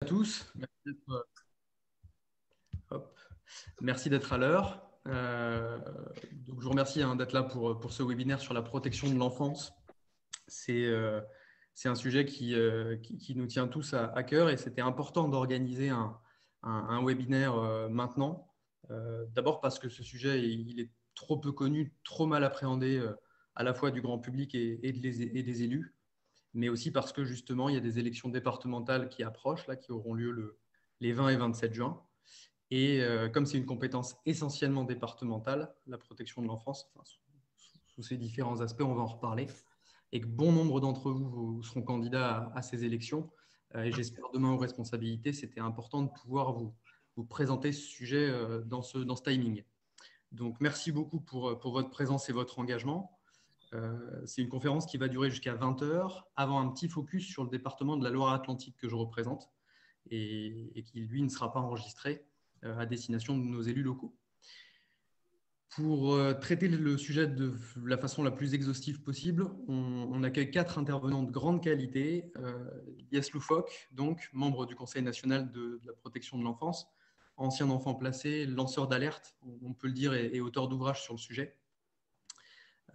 tous. Merci d'être à l'heure. Donc je vous remercie d'être là pour ce webinaire sur la protection de l'enfance. C'est un sujet qui nous tient tous à cœur et c'était important d'organiser un webinaire maintenant. D'abord parce que ce sujet il est trop peu connu, trop mal appréhendé à la fois du grand public et des élus, mais aussi parce que justement il y a des élections départementales qui approchent, là, qui auront lieu les 20 et 27 juin. Et comme c'est une compétence essentiellement départementale, la protection de l'enfance, enfin, sous ses différents aspects, on va en reparler, et que bon nombre d'entre vous seront candidats à ces élections. Et j'espère demain aux responsabilités, c'était important de pouvoir vous présenter ce sujet dans ce timing. Donc, merci beaucoup pour votre présence et votre engagement. C'est une conférence qui va durer jusqu'à 20 heures, avant un petit focus sur le département de la Loire-Atlantique que je représente et qui, lui, ne sera pas enregistré à destination de nos élus locaux. Pour traiter le sujet de la façon la plus exhaustive possible, on accueille 4 intervenants de grande qualité. Lies Loufoque, donc membre du Conseil national de la protection de l'enfance, ancien enfant placé, lanceur d'alerte, on peut le dire, et auteur d'ouvrages sur le sujet.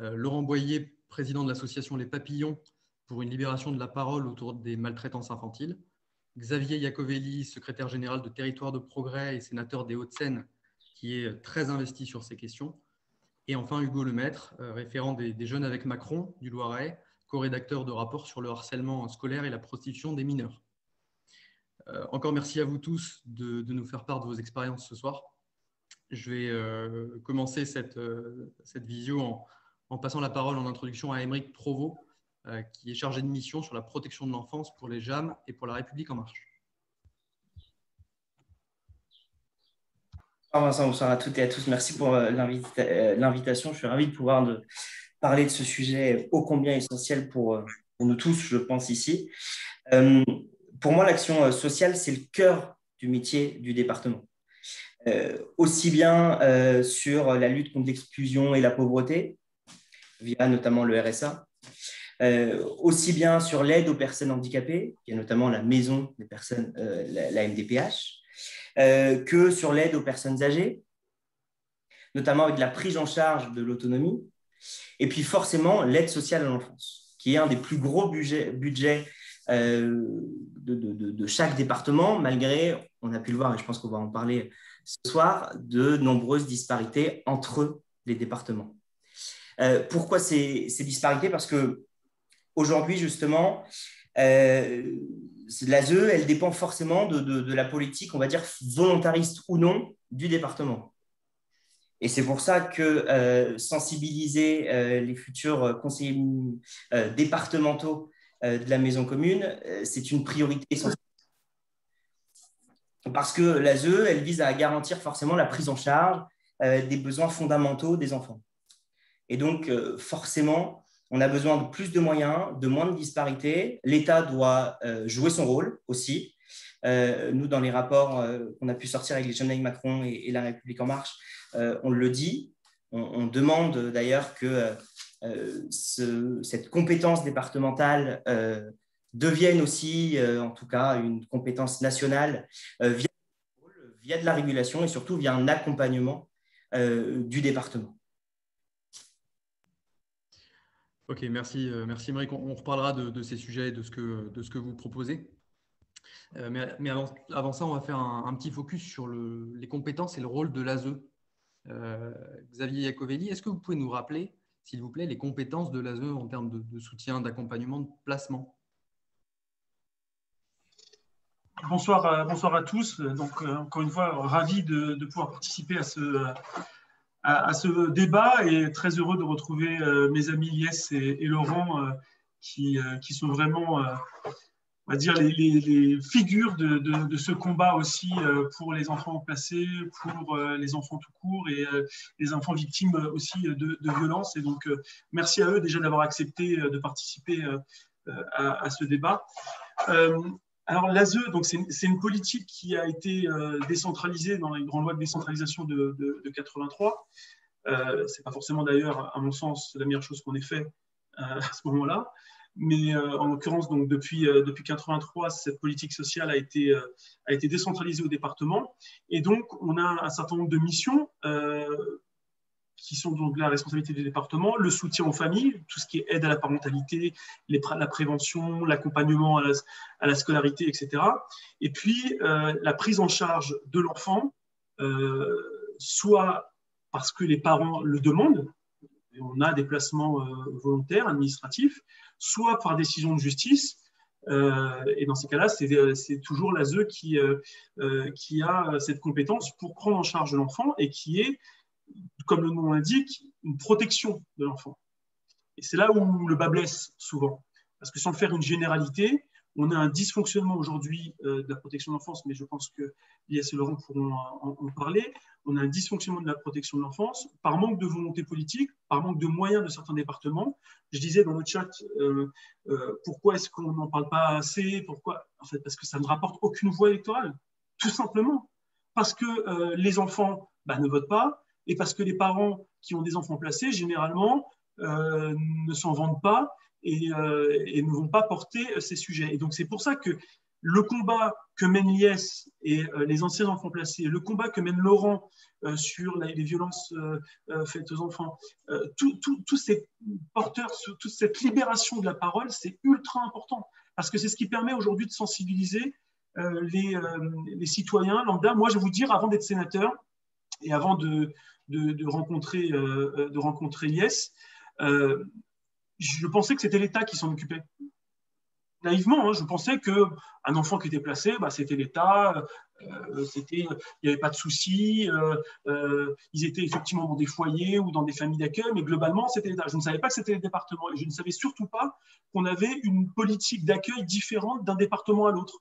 Laurent Boyer, président de l'association Les Papillons pour une libération de la parole autour des maltraitances infantiles. Xavier Iacovelli, secrétaire général de Territoire de Progrès et sénateur des Hauts-de-Seine, qui est très investi sur ces questions. Et enfin, Hugo Lemaître, référent des Jeunes avec Macron du Loiret, co-rédacteur de rapports sur le harcèlement scolaire et la prostitution des mineurs. Encore merci à vous tous de nous faire part de vos expériences ce soir. Je vais commencer cette visio en passant la parole en introduction à Aymeric Provost, qui est chargé de mission sur la protection de l'enfance pour les JAM et pour la République en marche. Bonsoir Vincent, bonsoir à toutes et à tous. Merci pour l'invitation. Je suis ravi de pouvoir parler de ce sujet ô combien essentiel pour nous tous, je pense, ici. Pour moi, l'action sociale, c'est le cœur du métier du département. Aussi bien sur la lutte contre l'exclusion et la pauvreté, via notamment le RSA, aussi bien sur l'aide aux personnes handicapées, il y a notamment la maison des personnes, la MDPH, que sur l'aide aux personnes âgées, notamment avec la prise en charge de l'autonomie, et puis forcément l'aide sociale à l'enfance, qui est un des plus gros budgets de chaque département, malgré, on a pu le voir, et je pense qu'on va en parler ce soir, de nombreuses disparités entre les départements. Pourquoi ces disparités? Parce qu'aujourd'hui, justement, l'ASE, elle dépend forcément de la politique, on va dire, volontariste ou non, du département. Et c'est pour ça que sensibiliser les futurs conseillers départementaux de la maison commune, c'est une priorité essentielle. Parce que l'ASE, elle vise à garantir forcément la prise en charge des besoins fondamentaux des enfants. Et donc, forcément, on a besoin de plus de moyens, de moins de disparités. L'État doit jouer son rôle aussi. Nous, dans les rapports qu'on a pu sortir avec les Jeunes avec Macron et La République En Marche, on le dit. On demande d'ailleurs que cette compétence départementale devienne aussi, en tout cas, une compétence nationale via de la régulation et surtout via un accompagnement du département. Ok, merci Aymeric. On reparlera de ces sujets et de ce que vous proposez. Mais avant ça, on va faire un petit focus sur les compétences et le rôle de l'ASE. Xavier Iacovelli, est-ce que vous pouvez nous rappeler, s'il vous plaît, les compétences de l'ASE en termes de soutien, d'accompagnement, de placement? Bonsoir à tous. Donc, encore une fois, ravi de pouvoir participer à ce débat et très heureux de retrouver mes amis Lies et Laurent qui sont vraiment, on va dire, les figures de ce combat aussi pour les enfants placés, pour les enfants tout court et les enfants victimes aussi de violences. Et donc, merci à eux déjà d'avoir accepté de participer à ce débat. Alors, l'ASE, c'est une politique qui a été décentralisée dans les grandes lois de décentralisation de 83. Ce n'est pas forcément d'ailleurs, à mon sens, la meilleure chose qu'on ait fait à ce moment-là. Mais en l'occurrence, donc depuis 1983, cette politique sociale a été décentralisée au département. Et donc, on a un certain nombre de missions qui sont donc la responsabilité du département, le soutien aux familles, tout ce qui est aide à la parentalité, la prévention, l'accompagnement à la scolarité, etc. Et puis, la prise en charge de l'enfant, soit parce que les parents le demandent, et on a des placements volontaires, administratifs, soit par décision de justice. Et dans ces cas-là, c'est toujours l'ASE qui a cette compétence pour prendre en charge l'enfant et qui est, comme le nom l'indique, une protection de l'enfant. Et c'est là où le bât blesse souvent. Parce que sans faire une généralité, on a un dysfonctionnement aujourd'hui de la protection de l'enfance, mais je pense que Lies et Laurent pourront en parler. On a un dysfonctionnement de la protection de l'enfance par manque de volonté politique, par manque de moyens de certains départements. Je disais dans le chat, pourquoi est-ce qu'on n'en parle pas assez? Pourquoi? En fait, parce que ça ne rapporte aucune voix électorale, tout simplement. Parce que les enfants ne votent pas, et parce que les parents qui ont des enfants placés, généralement, ne s'en vendent pas et ne vont pas porter ces sujets. Et donc, c'est pour ça que le combat que mène Lies et les anciens enfants placés, le combat que mène Laurent sur les violences faites aux enfants, tous ces porteurs, toute cette libération de la parole, c'est ultra important. Parce que c'est ce qui permet aujourd'hui de sensibiliser les citoyens lambda. Moi, je vais vous dire, avant d'être sénateur et avant de rencontrer Lies, je pensais que c'était l'État qui s'en occupait. Naïvement, je pensais qu'un enfant qui était placé, c'était l'État, il n'y avait pas de soucis, ils étaient effectivement dans des foyers ou dans des familles d'accueil, mais globalement, c'était l'État. Je ne savais pas que c'était le département et je ne savais surtout pas qu'on avait une politique d'accueil différente d'un département à l'autre.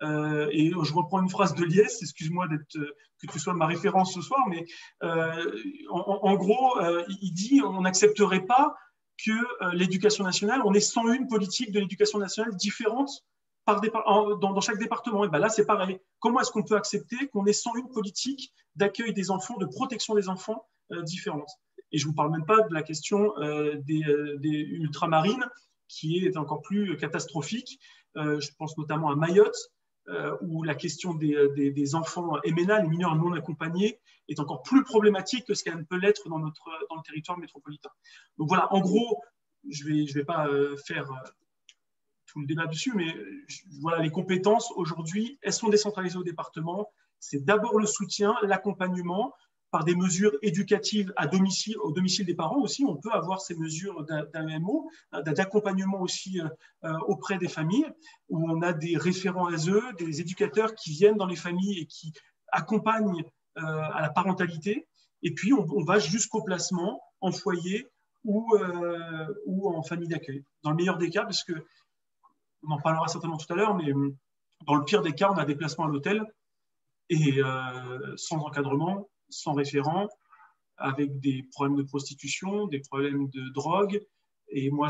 Et je reprends une phrase de Lies, excuse-moi que tu sois ma référence ce soir, mais en gros, il dit on n'accepterait pas que l'éducation nationale, on ait 101 politiques de l'éducation nationale différentes dans chaque département. Et là, c'est pareil. Comment est-ce qu'on peut accepter qu'on ait 101 politiques d'accueil des enfants, de protection des enfants différentes? Et je ne vous parle même pas de la question des ultramarines, qui est encore plus catastrophique. Je pense notamment à Mayotte, où la question des enfants MNA, les mineurs non accompagnés, est encore plus problématique que ce qu'elle peut l'être dans le territoire métropolitain. Donc voilà, en gros, je vais pas faire tout le débat dessus, mais voilà, les compétences aujourd'hui, elles sont décentralisées au département. C'est d'abord le soutien, l'accompagnement, par des mesures éducatives au domicile des parents aussi. On peut avoir ces mesures d'AMO, d'accompagnement aussi auprès des familles, où on a des référents ASE, des éducateurs qui viennent dans les familles et qui accompagnent à la parentalité. Et puis, on va jusqu'au placement en foyer ou en famille d'accueil. Dans le meilleur des cas, parce que on en parlera certainement tout à l'heure, mais dans le pire des cas, on a des placements à l'hôtel et sans encadrement, sans référent, avec des problèmes de prostitution, des problèmes de drogue. Et moi,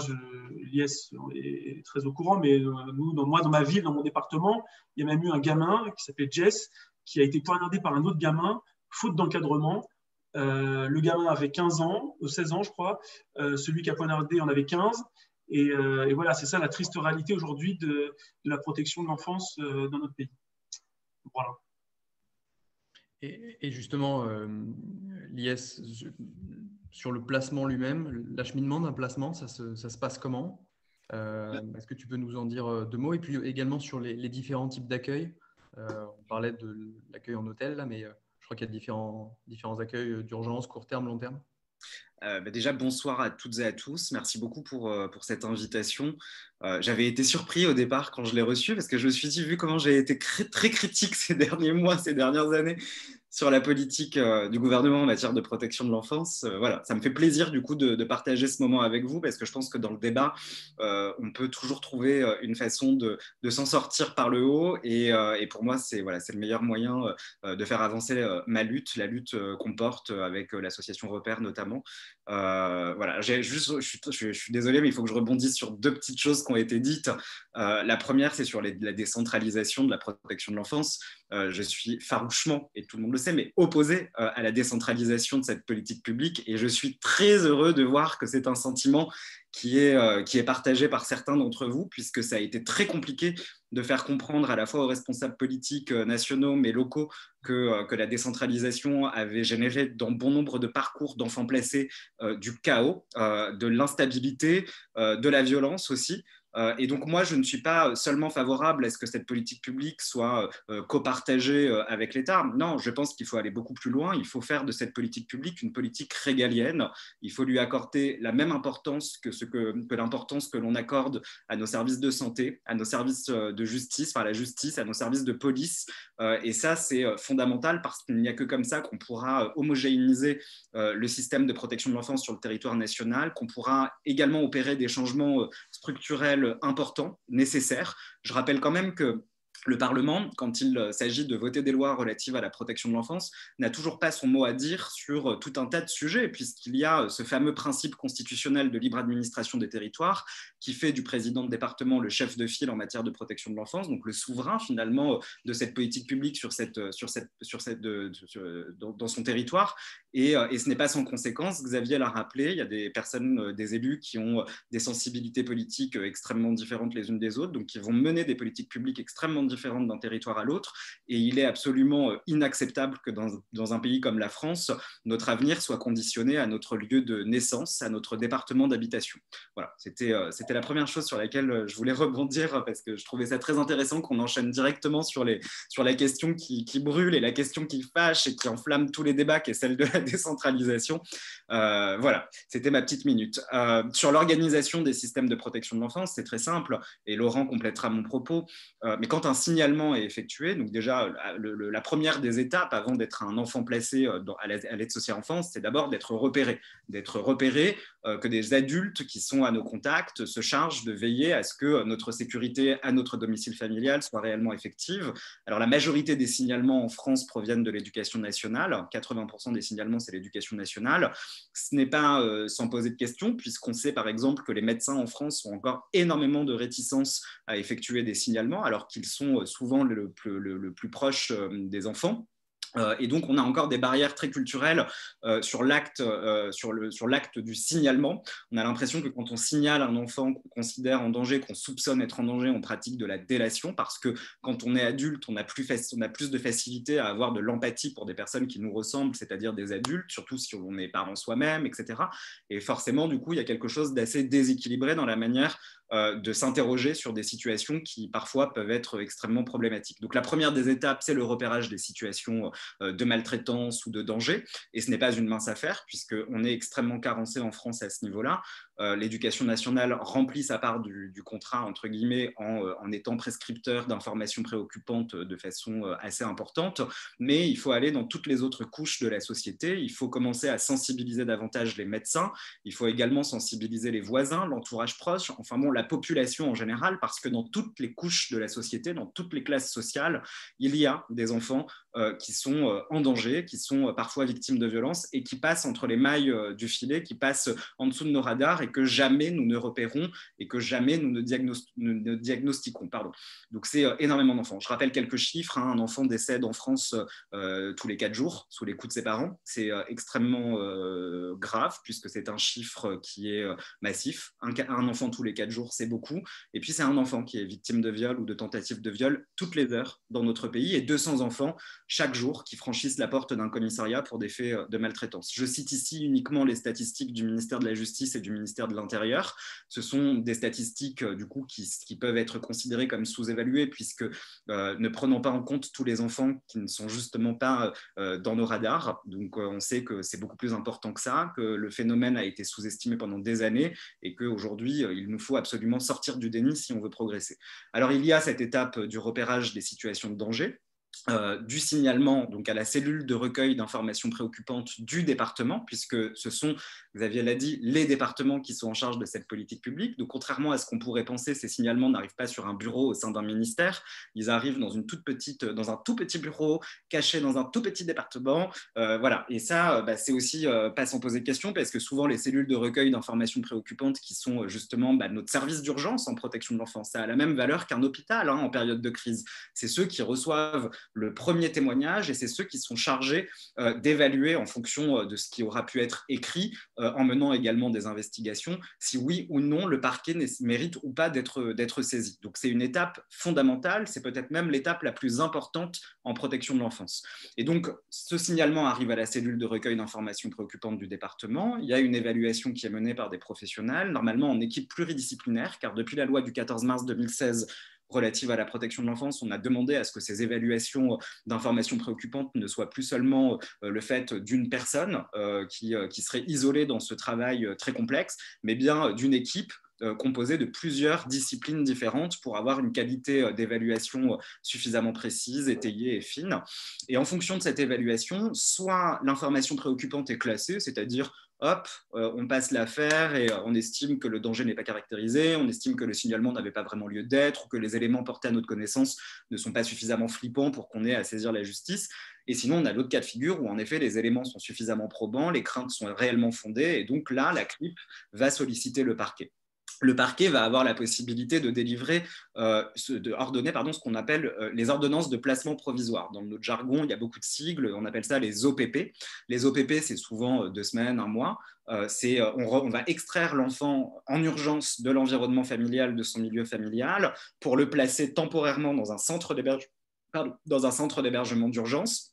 Lies est très au courant, mais moi, dans ma ville, dans mon département, il y a même eu un gamin qui s'appelait Jess, qui a été poignardé par un autre gamin, faute d'encadrement. Le gamin avait 15 ans, 16 ans, je crois. Celui qui a poignardé en avait 15. Et voilà, c'est ça la triste réalité aujourd'hui de la protection de l'enfance dans notre pays. Voilà. Et justement, Lies, sur le placement lui-même, l'acheminement d'un placement, ça se passe comment? Est-ce que tu peux nous en dire deux mots? Et puis également sur les différents types d'accueil. On parlait de l'accueil en hôtel, là, mais je crois qu'il y a différents accueils d'urgence, court terme, long terme. Déjà, bonsoir à toutes et à tous. Merci beaucoup pour cette invitation. J'avais été surpris au départ quand je l'ai reçue parce que je me suis dit, vu comment j'ai été très critique ces derniers mois, ces dernières années sur la politique du gouvernement en matière de protection de l'enfance, voilà, ça me fait plaisir du coup de partager ce moment avec vous parce que je pense que dans le débat, on peut toujours trouver une façon de s'en sortir par le haut et pour moi, c'est le meilleur moyen de faire avancer ma lutte, la lutte qu'on porte avec l'association Repère notamment. Voilà, je suis désolé, mais il faut que je rebondisse sur deux petites choses qui ont été dites. La première, c'est sur la décentralisation de la protection de l'enfance. Je suis farouchement, et tout le monde le sait, mais opposé à la décentralisation de cette politique publique. Et je suis très heureux de voir que c'est un sentiment qui est partagé par certains d'entre vous, puisque ça a été très compliqué de faire comprendre à la fois aux responsables politiques nationaux mais locaux que la décentralisation avait généré dans bon nombre de parcours d'enfants placés du chaos, de l'instabilité, de la violence aussi. Et donc moi, je ne suis pas seulement favorable à ce que cette politique publique soit copartagée avec l'État. Non, je pense qu'il faut aller beaucoup plus loin. Il faut faire de cette politique publique une politique régalienne. Il faut lui accorder la même importance que l'importance que l'on accorde à nos services de santé, à nos services de justice, enfin à la justice, à nos services de police. Et ça, c'est fondamental parce qu'il n'y a que comme ça qu'on pourra homogénéiser le système de protection de l'enfance sur le territoire national, qu'on pourra également opérer des changements structurels importants, nécessaires. Je rappelle quand même que le Parlement, quand il s'agit de voter des lois relatives à la protection de l'enfance, n'a toujours pas son mot à dire sur tout un tas de sujets, puisqu'il y a ce fameux principe constitutionnel de libre administration des territoires qui fait du président de département le chef de file en matière de protection de l'enfance, donc le souverain finalement de cette politique publique dans son territoire. Et ce n'est pas sans conséquence. Xavier l'a rappelé, il y a des personnes, des élus qui ont des sensibilités politiques extrêmement différentes les unes des autres, donc qui vont mener des politiques publiques extrêmement différentes d'un territoire à l'autre. Et il est absolument inacceptable que dans un pays comme la France, notre avenir soit conditionné à notre lieu de naissance, à notre département d'habitation. Voilà, c'était la première chose sur laquelle je voulais rebondir parce que je trouvais ça très intéressant qu'on enchaîne directement sur la question qui brûle et la question qui fâche et qui enflamme tous les débats, qui est celle de la décentralisation. Voilà, c'était ma petite minute. Sur l'organisation des systèmes de protection de l'enfance, c'est très simple et Laurent complétera mon propos. Mais quand un signalement est effectué, donc déjà la première des étapes avant d'être un enfant placé à l'aide sociale enfance, c'est d'abord d'être repéré, que des adultes qui sont à nos contacts se chargent de veiller à ce que notre sécurité à notre domicile familial soit réellement effective. Alors la majorité des signalements en France proviennent de l'éducation nationale, 80% des signalements c'est l'éducation nationale. Ce n'est pas sans poser de questions, puisqu'on sait par exemple que les médecins en France ont encore énormément de réticence à effectuer des signalements, alors qu'ils sont souvent le plus proche des enfants. Et donc, on a encore des barrières très culturelles sur l'acte du signalement. On a l'impression que quand on signale un enfant qu'on considère en danger, qu'on soupçonne être en danger, on pratique de la délation parce que quand on est adulte, on a plus de facilité à avoir de l'empathie pour des personnes qui nous ressemblent, c'est-à-dire des adultes, surtout si on est parent soi-même, etc. Et forcément, du coup, il y a quelque chose d'assez déséquilibré dans la manière de s'interroger sur des situations qui parfois peuvent être extrêmement problématiques. Donc la première des étapes, c'est le repérage des situations de maltraitance ou de danger, et ce n'est pas une mince affaire, puisqu'on est extrêmement carencé en France à ce niveau-là. L'éducation nationale remplit sa part du contrat, entre guillemets, en étant prescripteur d'informations préoccupantes de façon assez importante, mais il faut aller dans toutes les autres couches de la société. Il faut commencer à sensibiliser davantage les médecins, il faut également sensibiliser les voisins, l'entourage proche, enfin bon, la population en général, parce que dans toutes les couches de la société, dans toutes les classes sociales, il y a des enfants qui sont en danger, qui sont parfois victimes de violences et qui passent entre les mailles du filet, qui passent en dessous de nos radars et que jamais nous ne repérons et que jamais nous ne diagnostiquons. Pardon. Donc c'est énormément d'enfants. Je rappelle quelques chiffres. Un enfant décède en France tous les 4 jours sous les coups de ses parents. C'est extrêmement grave puisque c'est un chiffre qui est massif. Un enfant tous les 4 jours, c'est beaucoup. Et puis c'est un enfant qui est victime de viol ou de tentative de viol toutes les heures dans notre pays et 200 enfants chaque jour qui franchissent la porte d'un commissariat pour des faits de maltraitance. Je cite ici uniquement les statistiques du ministère de la Justice et du ministère de l'Intérieur. Ce sont des statistiques du coup qui peuvent être considérées comme sous-évaluées puisque ne prenant pas en compte tous les enfants qui ne sont justement pas dans nos radars. Donc on sait que c'est beaucoup plus important que ça, que le phénomène a été sous-estimé pendant des années et qu'aujourd'hui il nous faut absolument sortir du déni si on veut progresser. Alors il y a cette étape du repérage des situations de danger. Du signalement donc à la cellule de recueil d'informations préoccupantes du département, puisque ce sont, Xavier l'a dit, les départements qui sont en charge de cette politique publique. Donc contrairement à ce qu'on pourrait penser, ces signalements n'arrivent pas sur un bureau au sein d'un ministère, ils arrivent dans un tout petit bureau, caché dans un tout petit département. Voilà. Et ça, c'est aussi pas sans poser de questions, parce que souvent les cellules de recueil d'informations préoccupantes qui sont justement notre service d'urgence en protection de l'enfance, ça a la même valeur qu'un hôpital en période de crise. C'est ceux qui reçoivent le premier témoignage et c'est ceux qui sont chargés d'évaluer en fonction de ce qui aura pu être écrit, en menant également des investigations, si oui ou non le parquet mérite ou pas d'être saisi. Donc c'est une étape fondamentale, c'est peut-être même l'étape la plus importante en protection de l'enfance. Et donc ce signalement arrive à la cellule de recueil d'informations préoccupantes du département. Il y a une évaluation qui est menée par des professionnels, normalement en équipe pluridisciplinaire, car depuis la loi du 14 mars 2016 relative à la protection de l'enfance, on a demandé à ce que ces évaluations d'informations préoccupantes ne soient plus seulement le fait d'une personne qui serait isolée dans ce travail très complexe, mais bien d'une équipe composée de plusieurs disciplines différentes pour avoir une qualité d'évaluation suffisamment précise, étayée et fine. Et en fonction de cette évaluation, soit l'information préoccupante est classée, c'est-à-dire hop, on passe l'affaire et on estime que le danger n'est pas caractérisé, on estime que le signalement n'avait pas vraiment lieu d'être ou que les éléments portés à notre connaissance ne sont pas suffisamment flippants pour qu'on ait à saisir la justice. Et sinon, on a l'autre cas de figure où en effet les éléments sont suffisamment probants, les craintes sont réellement fondées et donc là, la CRIP va solliciter le parquet. Le parquet va avoir la possibilité de délivrer, ordonner ce qu'on appelle les ordonnances de placement provisoire. Dans notre jargon, il y a beaucoup de sigles, on appelle ça les OPP. Les OPP, c'est souvent 2 semaines, 1 mois. On va extraire l'enfant en urgence de l'environnement familial, de son milieu familial, pour le placer temporairement dans un centre d'hébergement d'urgence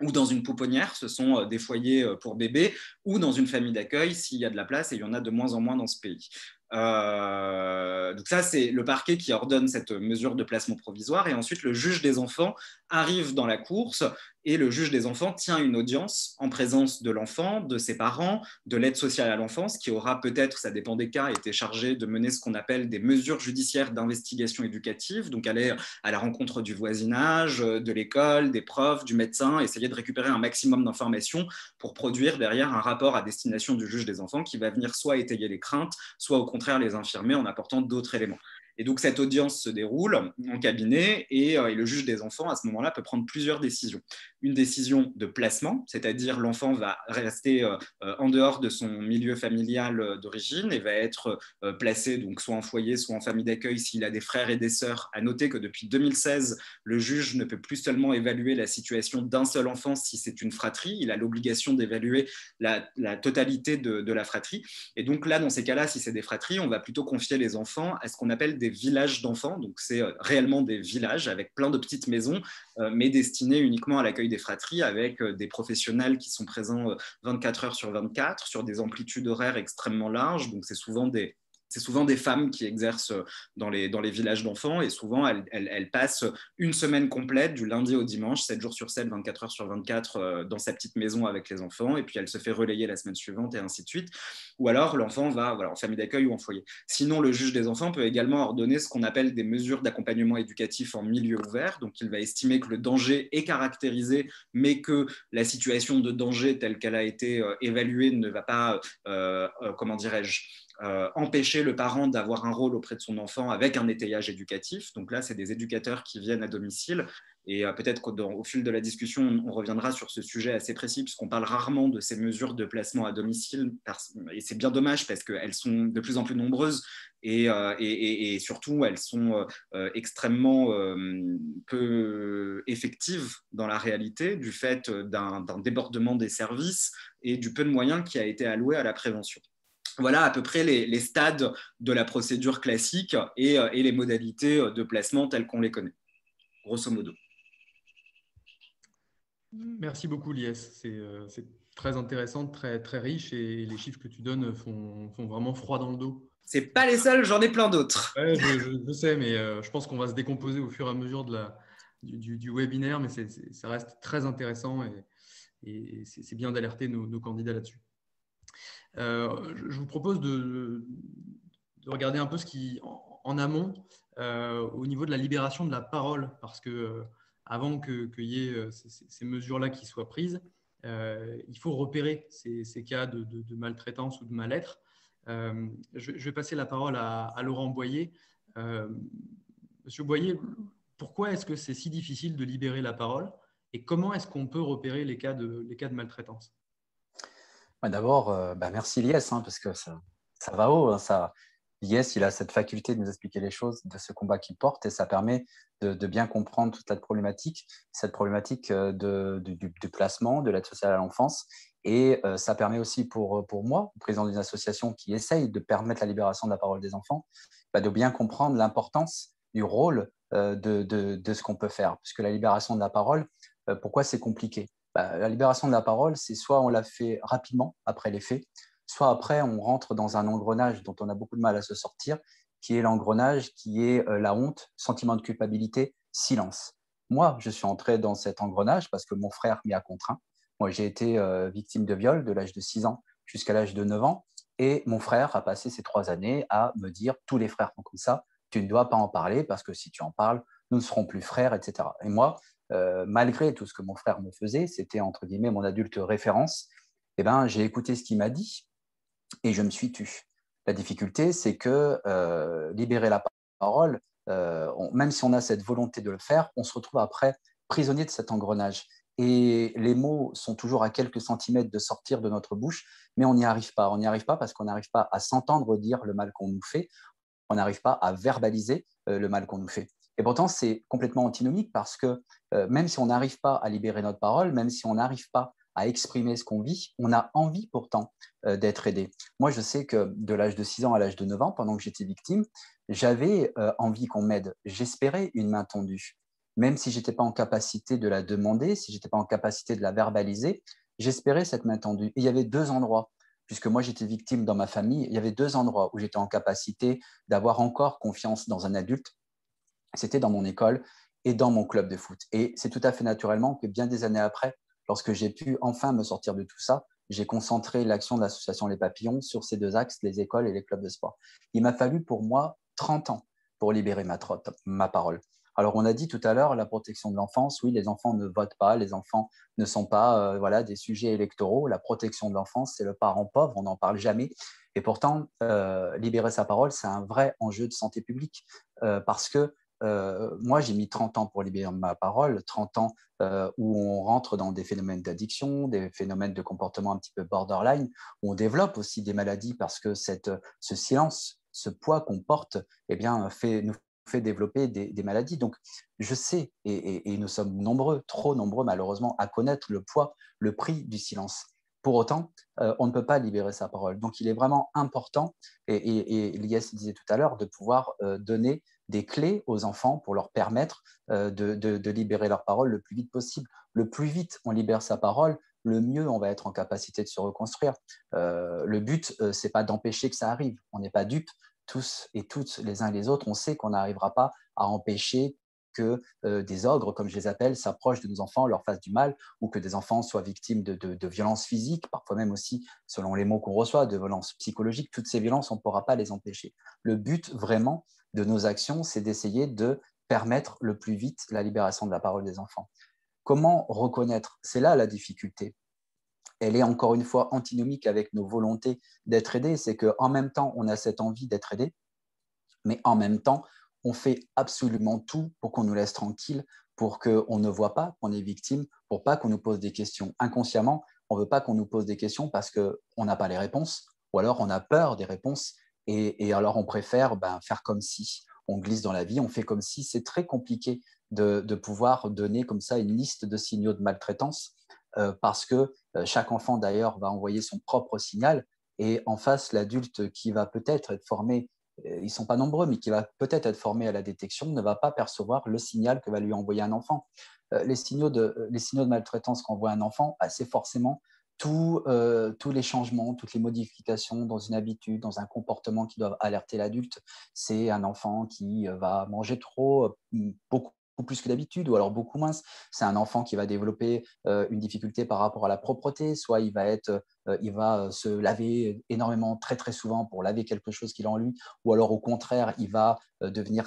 ou dans une pouponnière, ce sont des foyers pour bébés, ou dans une famille d'accueil s'il y a de la place, et il y en a de moins en moins dans ce pays. Donc ça, c'est le parquet qui ordonne cette mesure de placement provisoire et ensuite le juge des enfants arrive dans la course et le juge des enfants tient une audience en présence de l'enfant, de ses parents, de l'aide sociale à l'enfance qui aura peut-être, ça dépend des cas, été chargé de mener ce qu'on appelle des mesures judiciaires d'investigation éducative, donc aller à la rencontre du voisinage, de l'école, des profs, du médecin, essayer de récupérer un maximum d'informations pour produire derrière un rapport à destination du juge des enfants qui va venir soit étayer les craintes, soit au contraire les infirmer en apportant d'autres éléments. Et donc cette audience se déroule en cabinet et le juge des enfants à ce moment-là peut prendre plusieurs décisions. Une décision de placement, c'est-à-dire l'enfant va rester en dehors de son milieu familial d'origine et va être placé donc soit en foyer, soit en famille d'accueil s'il a des frères et des sœurs. À noter que depuis 2016, le juge ne peut plus seulement évaluer la situation d'un seul enfant si c'est une fratrie, il a l'obligation d'évaluer la totalité de la fratrie. Et donc là, dans ces cas-là, si c'est des fratries, on va plutôt confier les enfants à ce qu'on appelle des villages d'enfants. Donc c'est réellement des villages avec plein de petites maisons, mais destinées uniquement à l'accueil des fratries avec des professionnels qui sont présents 24 heures sur 24 sur des amplitudes horaires extrêmement larges. Donc c'est souvent des femmes qui exercent dans les villages d'enfants et souvent elles passent une semaine complète du lundi au dimanche, 7 jours sur 7, 24 heures sur 24 dans sa petite maison avec les enfants et puis elle se fait relayer la semaine suivante et ainsi de suite. Ou alors l'enfant va en famille d'accueil ou en foyer. Sinon, le juge des enfants peut également ordonner ce qu'on appelle des mesures d'accompagnement éducatif en milieu ouvert. Donc il va estimer que le danger est caractérisé mais que la situation de danger telle qu'elle a été évaluée ne va pas, empêcher le parent d'avoir un rôle auprès de son enfant avec un étayage éducatif. Donc là, c'est des éducateurs qui viennent à domicile. Et peut-être qu'au fil de la discussion, on reviendra sur ce sujet assez précis, puisqu'on parle rarement de ces mesures de placement à domicile. Et c'est bien dommage, parce qu'elles sont de plus en plus nombreuses. Et surtout, elles sont extrêmement peu effectives dans la réalité, du fait d'un débordement des services et du peu de moyens qui a été alloué à la prévention. Voilà à peu près les stades de la procédure classique et les modalités de placement telles qu'on les connaît, grosso modo. Merci beaucoup, Lies. C'est très intéressant, très, très riche et les chiffres que tu donnes font vraiment froid dans le dos. C'est pas les seuls, j'en ai plein d'autres. Ouais, je sais, mais je pense qu'on va se décomposer au fur et à mesure du webinaire, mais ça reste très intéressant et c'est bien d'alerter nos candidats là-dessus. Je vous propose de regarder un peu ce qui, en amont, au niveau de la libération de la parole, parce que avant qu'il y ait ces mesures-là qui soient prises, il faut repérer ces cas de maltraitance ou de mal-être. Je vais passer la parole à Laurent Boyer. Monsieur Boyer, pourquoi est-ce que c'est si difficile de libérer la parole et comment est-ce qu'on peut repérer les cas de maltraitance? D'abord, merci Lies, parce que ça va haut. Ça, Yes, il a cette faculté de nous expliquer les choses de ce combat qu'il porte et ça permet de bien comprendre toute cette problématique du placement, de l'aide sociale à l'enfance. Et ça permet aussi pour moi, président d'une association qui essaye de permettre la libération de la parole des enfants, de bien comprendre l'importance du rôle de ce qu'on peut faire. Puisque la libération de la parole, pourquoi c'est compliqué? La libération de la parole, c'est soit on la fait rapidement après les faits, soit après, on rentre dans un engrenage dont on a beaucoup de mal à se sortir, qui est l'engrenage qui est la honte, sentiment de culpabilité, silence. Moi, je suis entré dans cet engrenage parce que mon frère m'y a contraint. Moi, j'ai été victime de viol de l'âge de 6 ans jusqu'à l'âge de 9 ans. Et mon frère a passé ces 3 années à me dire, tous les frères font comme ça, tu ne dois pas en parler parce que si tu en parles, nous ne serons plus frères, etc. Et moi, malgré tout ce que mon frère me faisait, c'était entre guillemets mon adulte référence, eh ben, j'ai écouté ce qu'il m'a dit et je me suis tu. La difficulté, c'est que libérer la parole, même si on a cette volonté de le faire, on se retrouve après prisonnier de cet engrenage. Et les mots sont toujours à quelques centimètres de sortir de notre bouche, mais on n'y arrive pas. On n'y arrive pas parce qu'on n'arrive pas à s'entendre dire le mal qu'on nous fait. On n'arrive pas à verbaliser le mal qu'on nous fait. Et pourtant, c'est complètement antinomique parce que même si on n'arrive pas à libérer notre parole, même si on n'arrive pas à exprimer ce qu'on vit, on a envie pourtant d'être aidé. Moi, je sais que de l'âge de 6 ans à l'âge de 9 ans, pendant que j'étais victime, j'avais envie qu'on m'aide. J'espérais une main tendue. Même si je n'étais pas en capacité de la demander, si je n'étais pas en capacité de la verbaliser, j'espérais cette main tendue. Et il y avait 2 endroits, puisque moi j'étais victime dans ma famille, il y avait 2 endroits où j'étais en capacité d'avoir encore confiance dans un adulte. C'était dans mon école et dans mon club de foot. Et c'est tout à fait naturellement que bien des années après, lorsque j'ai pu enfin me sortir de tout ça, j'ai concentré l'action de l'association Les Papillons sur ces 2 axes, les écoles et les clubs de sport. Il m'a fallu pour moi 30 ans pour libérer ma parole. Alors, on a dit tout à l'heure la protection de l'enfance. Oui, les enfants ne votent pas, les enfants ne sont pas des sujets électoraux. La protection de l'enfance, c'est le parent pauvre, on n'en parle jamais. Et pourtant, libérer sa parole, c'est un vrai enjeu de santé publique parce que moi, j'ai mis 30 ans pour libérer ma parole, 30 ans où on rentre dans des phénomènes d'addiction, des phénomènes de comportement un petit peu borderline, où on développe aussi des maladies parce que ce silence, ce poids qu'on porte, eh bien, nous fait développer des maladies. Donc, je sais, et nous sommes nombreux, trop nombreux malheureusement, à connaître le poids, le prix du silence. Pour autant, on ne peut pas libérer sa parole. Donc, il est vraiment important, et Lies disait tout à l'heure, de pouvoir donner des clés aux enfants pour leur permettre de libérer leur parole le plus vite possible. Le plus vite on libère sa parole, le mieux on va être en capacité de se reconstruire. Le but, ce n'est pas d'empêcher que ça arrive. On n'est pas dupes, tous et toutes, les uns et les autres. On sait qu'on n'arrivera pas à empêcher que des ogres, comme je les appelle, s'approchent de nos enfants, leur fassent du mal, ou que des enfants soient victimes de violences physiques, parfois même aussi, selon les mots qu'on reçoit, de violences psychologiques. Toutes ces violences, on ne pourra pas les empêcher. Le but, vraiment, de nos actions, c'est d'essayer de permettre le plus vite la libération de la parole des enfants. Comment reconnaître? C'est là la difficulté. Elle est encore une fois antinomique avec nos volontés d'être aidés. C'est qu'en même temps, on a cette envie d'être aidé, mais en même temps, on fait absolument tout pour qu'on nous laisse tranquille, pour qu'on ne voit pas qu'on est victime, pour pas qu'on nous pose des questions. Inconsciemment, on ne veut pas qu'on nous pose des questions parce qu'on n'a pas les réponses, ou alors on a peur des réponses, et alors on préfère faire comme si. On glisse dans la vie, on fait comme si. C'est très compliqué de pouvoir donner comme ça une liste de signaux de maltraitance, parce que chaque enfant d'ailleurs va envoyer son propre signal, et en face, l'adulte qui va peut-être être formé, ils ne sont pas nombreux, mais qui va peut-être être formé à la détection, ne va pas percevoir le signal que va lui envoyer un enfant. Les signaux de maltraitance qu'envoie un enfant, c'est forcément tous les changements, toutes les modifications dans une habitude, dans un comportement qui doivent alerter l'adulte. C'est un enfant qui va manger trop, beaucoup plus que d'habitude, ou alors beaucoup moins. C'est un enfant qui va développer une difficulté par rapport à la propreté, soit il va se laver énormément très très souvent pour laver quelque chose qu'il a en lui, ou alors au contraire, il va devenir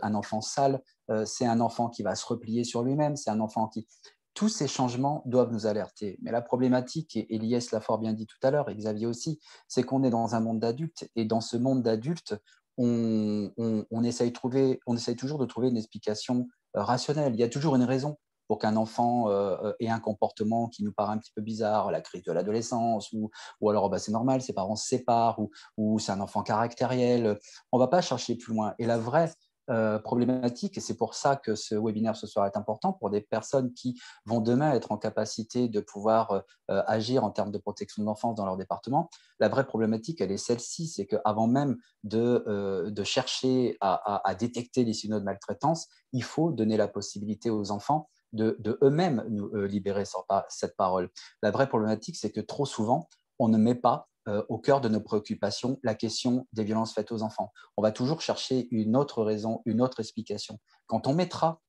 un enfant sale. C'est un enfant qui va se replier sur lui-même, c'est un enfant qui… Tous ces changements doivent nous alerter. Mais la problématique, et Eliès l'a fort bien dit tout à l'heure, et Xavier aussi, c'est qu'on est dans un monde d'adultes, et dans ce monde d'adultes, on essaye toujours de trouver une explication rationnelle. Il y a toujours une raison pour qu'un enfant ait un comportement qui nous paraît un petit peu bizarre, la crise de l'adolescence, ou alors c'est normal, ses parents se séparent, ou c'est un enfant caractériel. On ne va pas chercher plus loin. Et la vraie problématique, et c'est pour ça que ce webinaire ce soir est important pour des personnes qui vont demain être en capacité de pouvoir agir en termes de protection de l'enfance dans leur département. La vraie problématique, elle est celle-ci, c'est qu'avant même de chercher à détecter les signaux de maltraitance, il faut donner la possibilité aux enfants de eux-mêmes libérer cette parole. La vraie problématique, c'est que trop souvent, on ne met pas au cœur de nos préoccupations la question des violences faites aux enfants. On va toujours chercher une autre raison, une autre explication. Quand on mettra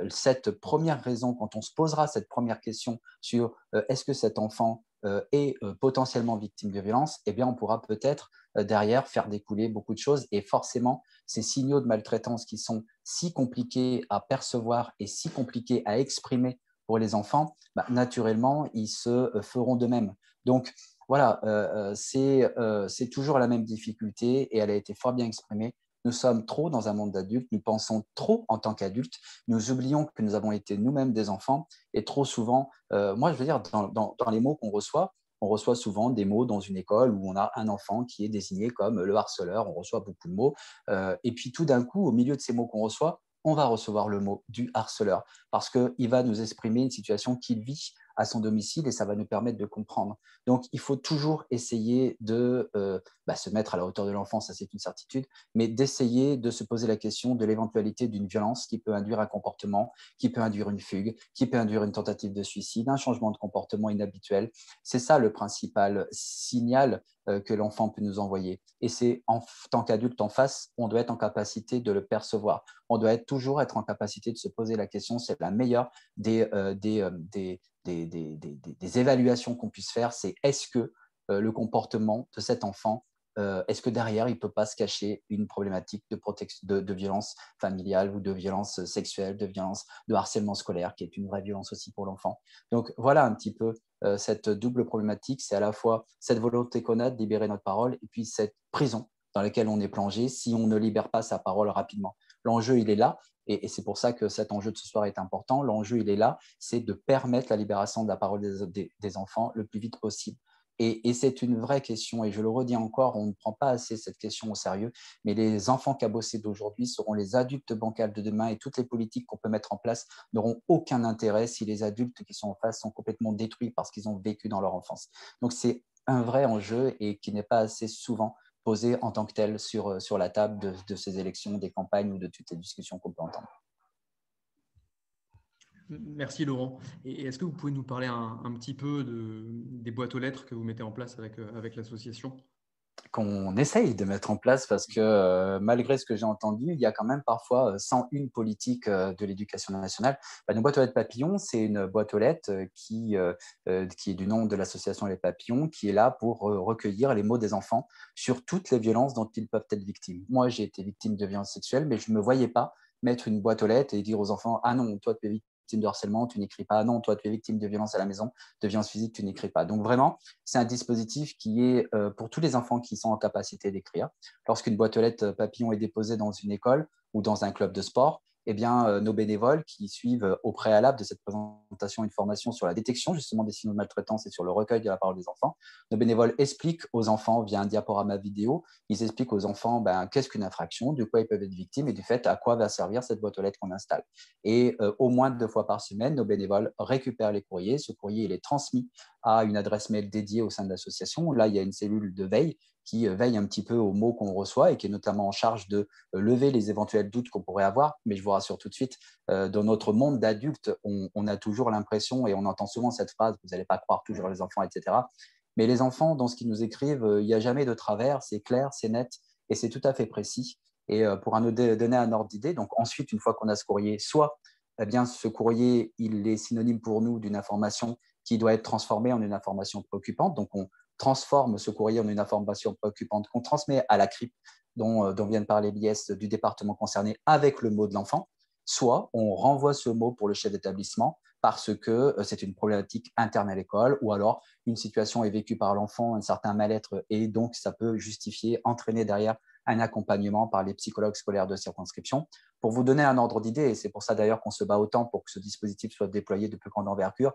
cette première raison, quand on se posera cette première question sur est-ce que cet enfant est potentiellement victime de violence, eh bien on pourra peut-être derrière faire découler beaucoup de choses, et forcément ces signaux de maltraitance qui sont si compliqués à percevoir et si compliqués à exprimer pour les enfants, naturellement ils se feront de même. Donc voilà, c'est toujours la même difficulté, et elle a été fort bien exprimée. Nous sommes trop dans un monde d'adultes, nous pensons trop en tant qu'adultes, nous oublions que nous avons été nous-mêmes des enfants, et trop souvent, moi je veux dire, dans les mots qu'on reçoit, on reçoit souvent des mots dans une école où on a un enfant qui est désigné comme le harceleur, on reçoit beaucoup de mots, et puis tout d'un coup, au milieu de ces mots qu'on reçoit, on va recevoir le mot du harceleur, parce qu'il va nous exprimer une situation qu'il vit à son domicile, et ça va nous permettre de comprendre. Donc, il faut toujours essayer de se mettre à la hauteur de l'enfant, ça c'est une certitude, mais d'essayer de se poser la question de l'éventualité d'une violence qui peut induire un comportement, qui peut induire une fugue, qui peut induire une tentative de suicide, un changement de comportement inhabituel. C'est ça le principal signal que l'enfant peut nous envoyer. Et c'est en tant qu'adulte en face, on doit être en capacité de le percevoir. On doit toujours être en capacité de se poser la question. C'est la meilleure des évaluations qu'on puisse faire, c'est est-ce que le comportement de cet enfant, est-ce que derrière, il ne peut pas se cacher une problématique de violence familiale, ou de violence sexuelle, de harcèlement scolaire, qui est une vraie violence aussi pour l'enfant. Donc voilà un petit peu cette double problématique, c'est à la fois cette volonté qu'on a de libérer notre parole, et puis cette prison dans laquelle on est plongé si on ne libère pas sa parole rapidement. L'enjeu, il est là, et c'est pour ça que cet enjeu de ce soir est important. L'enjeu, il est là, c'est de permettre la libération de la parole des enfants le plus vite possible. Et c'est une vraie question, et je le redis encore, on ne prend pas assez cette question au sérieux, mais les enfants cabossés d'aujourd'hui seront les adultes bancals de demain, et toutes les politiques qu'on peut mettre en place n'auront aucun intérêt si les adultes qui sont en face sont complètement détruits parce qu'ils ont vécu dans leur enfance. Donc c'est un vrai enjeu, et qui n'est pas assez souvent posé en tant que tel sur la table de ces élections, des campagnes ou de toutes les discussions qu'on peut entendre. Merci Laurent. Et est-ce que vous pouvez nous parler un petit peu des boîtes aux lettres que vous mettez en place avec l'association ? Qu'on essaye de mettre en place, parce que malgré ce que j'ai entendu, il y a quand même parfois 101 politiques de l'éducation nationale. Nos boîtes aux lettres papillons, c'est une boîte aux lettres qui est du nom de l'association Les Papillons, qui est là pour recueillir les mots des enfants sur toutes les violences dont ils peuvent être victimes. Moi, j'ai été victime de violences sexuelles, mais je ne me voyais pas mettre une boîte aux lettres et dire aux enfants « Ah non, toi, tu es victime de harcèlement, tu n'écris pas. Non, toi, tu es victime de violence à la maison, de violence physique, tu n'écris pas. » Donc vraiment, c'est un dispositif qui est pour tous les enfants qui sont en capacité d'écrire. Lorsqu'une boîte aux lettres papillon est déposée dans une école ou dans un club de sport, eh bien, nos bénévoles qui suivent au préalable de cette présentation une formation sur la détection justement des signaux de maltraitance et sur le recueil de la parole des enfants, nos bénévoles expliquent aux enfants via un diaporama vidéo, ils expliquent aux enfants qu'est-ce qu'une infraction, de quoi ils peuvent être victimes, et du fait à quoi va servir cette boîte aux lettres qu'on installe. Et au moins 2 fois par semaine, nos bénévoles récupèrent les courriers. Ce courrier, il est transmis à une adresse mail dédiée au sein de l'association. Là, il y a une cellule de veille qui veille un petit peu aux mots qu'on reçoit, et qui est notamment en charge de lever les éventuels doutes qu'on pourrait avoir. Mais je vous rassure tout de suite, dans notre monde d'adultes, on a toujours l'impression, et on entend souvent cette phrase « vous n'allez pas croire toujours les enfants », etc. Mais les enfants, dans ce qu'ils nous écrivent, il n'y a jamais de travers, c'est clair, c'est net, et c'est tout à fait précis. Et pour nous donner un ordre d'idée, donc ensuite, une fois qu'on a ce courrier, soit ce courrier, il est synonyme pour nous d'une information qui doit être transformée en une information préoccupante. Donc, on transforme ce courrier en une information préoccupante qu'on transmet à la CRIP dont vient de parler l'IS du département concerné avec le mot de l'enfant. Soit on renvoie ce mot pour le chef d'établissement parce que c'est une problématique interne à l'école, ou alors une situation est vécue par l'enfant, un certain mal-être, et donc ça peut justifier, entraîner derrière un accompagnement par les psychologues scolaires de circonscription. Pour vous donner un ordre d'idée, et c'est pour ça d'ailleurs qu'on se bat autant pour que ce dispositif soit déployé de plus grande envergure,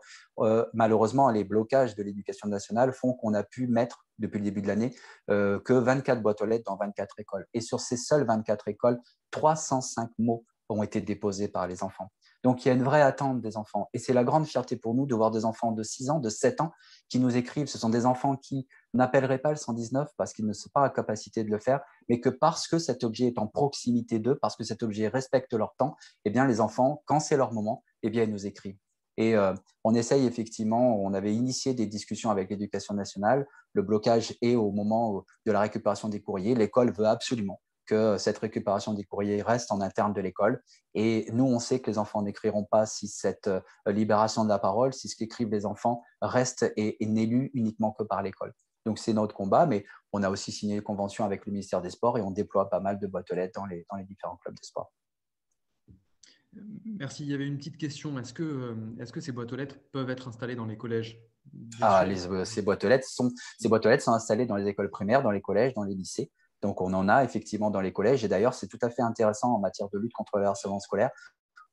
malheureusement, les blocages de l'éducation nationale font qu'on a pu mettre, depuis le début de l'année, que 24 boîtes aux lettres dans 24 écoles. Et sur ces seules 24 écoles, 305 mots ont été déposés par les enfants. Donc, il y a une vraie attente des enfants. Et c'est la grande fierté pour nous de voir des enfants de 6 ans, de 7 ans qui nous écrivent. Ce sont des enfants qui n'appelleraient pas le 119 parce qu'ils ne sont pas en capacité de le faire, mais que parce que cet objet est en proximité d'eux, parce que cet objet respecte leur temps, eh bien, les enfants, quand c'est leur moment, eh bien, ils nous écrivent. Et on essaye effectivement, on avait initié des discussions avec l'éducation nationale. Le blocage est au moment de la récupération des courriers. L'école veut absolument que cette récupération des courriers reste en interne de l'école. Et nous, on sait que les enfants n'écriront pas si cette libération de la parole, si ce qu'écrivent les enfants reste et n'est lu uniquement que par l'école. Donc, c'est notre combat, mais on a aussi signé une convention avec le ministère des Sports et on déploie pas mal de boîtes aux lettres dans les différents clubs de sport. Merci. Il y avait une petite question. Est-ce que ces boîtes aux lettres peuvent être installées dans les collèges? Ces boîtes aux lettres sont installées dans les écoles primaires, dans les collèges, dans les lycées. Donc, on en a effectivement dans les collèges. Et d'ailleurs, c'est tout à fait intéressant en matière de lutte contre le harcèlement scolaire.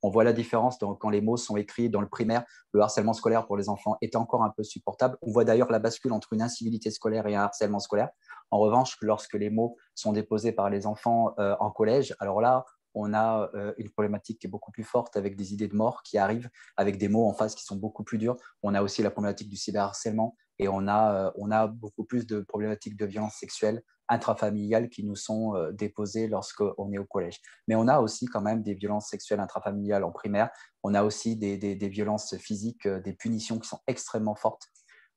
On voit la différence quand les mots sont écrits dans le primaire. Le harcèlement scolaire pour les enfants est encore un peu supportable. On voit d'ailleurs la bascule entre une incivilité scolaire et un harcèlement scolaire. En revanche, lorsque les mots sont déposés par les enfants en collège, alors là, on a une problématique qui est beaucoup plus forte avec des idées de mort qui arrivent, avec des mots en face qui sont beaucoup plus durs. On a aussi la problématique du cyberharcèlement et on a beaucoup plus de problématiques de violence sexuelle intrafamiliales qui nous sont déposées lorsqu'on est au collège. Mais on a aussi quand même des violences sexuelles intrafamiliales en primaire. On a aussi des violences physiques, des punitions qui sont extrêmement fortes.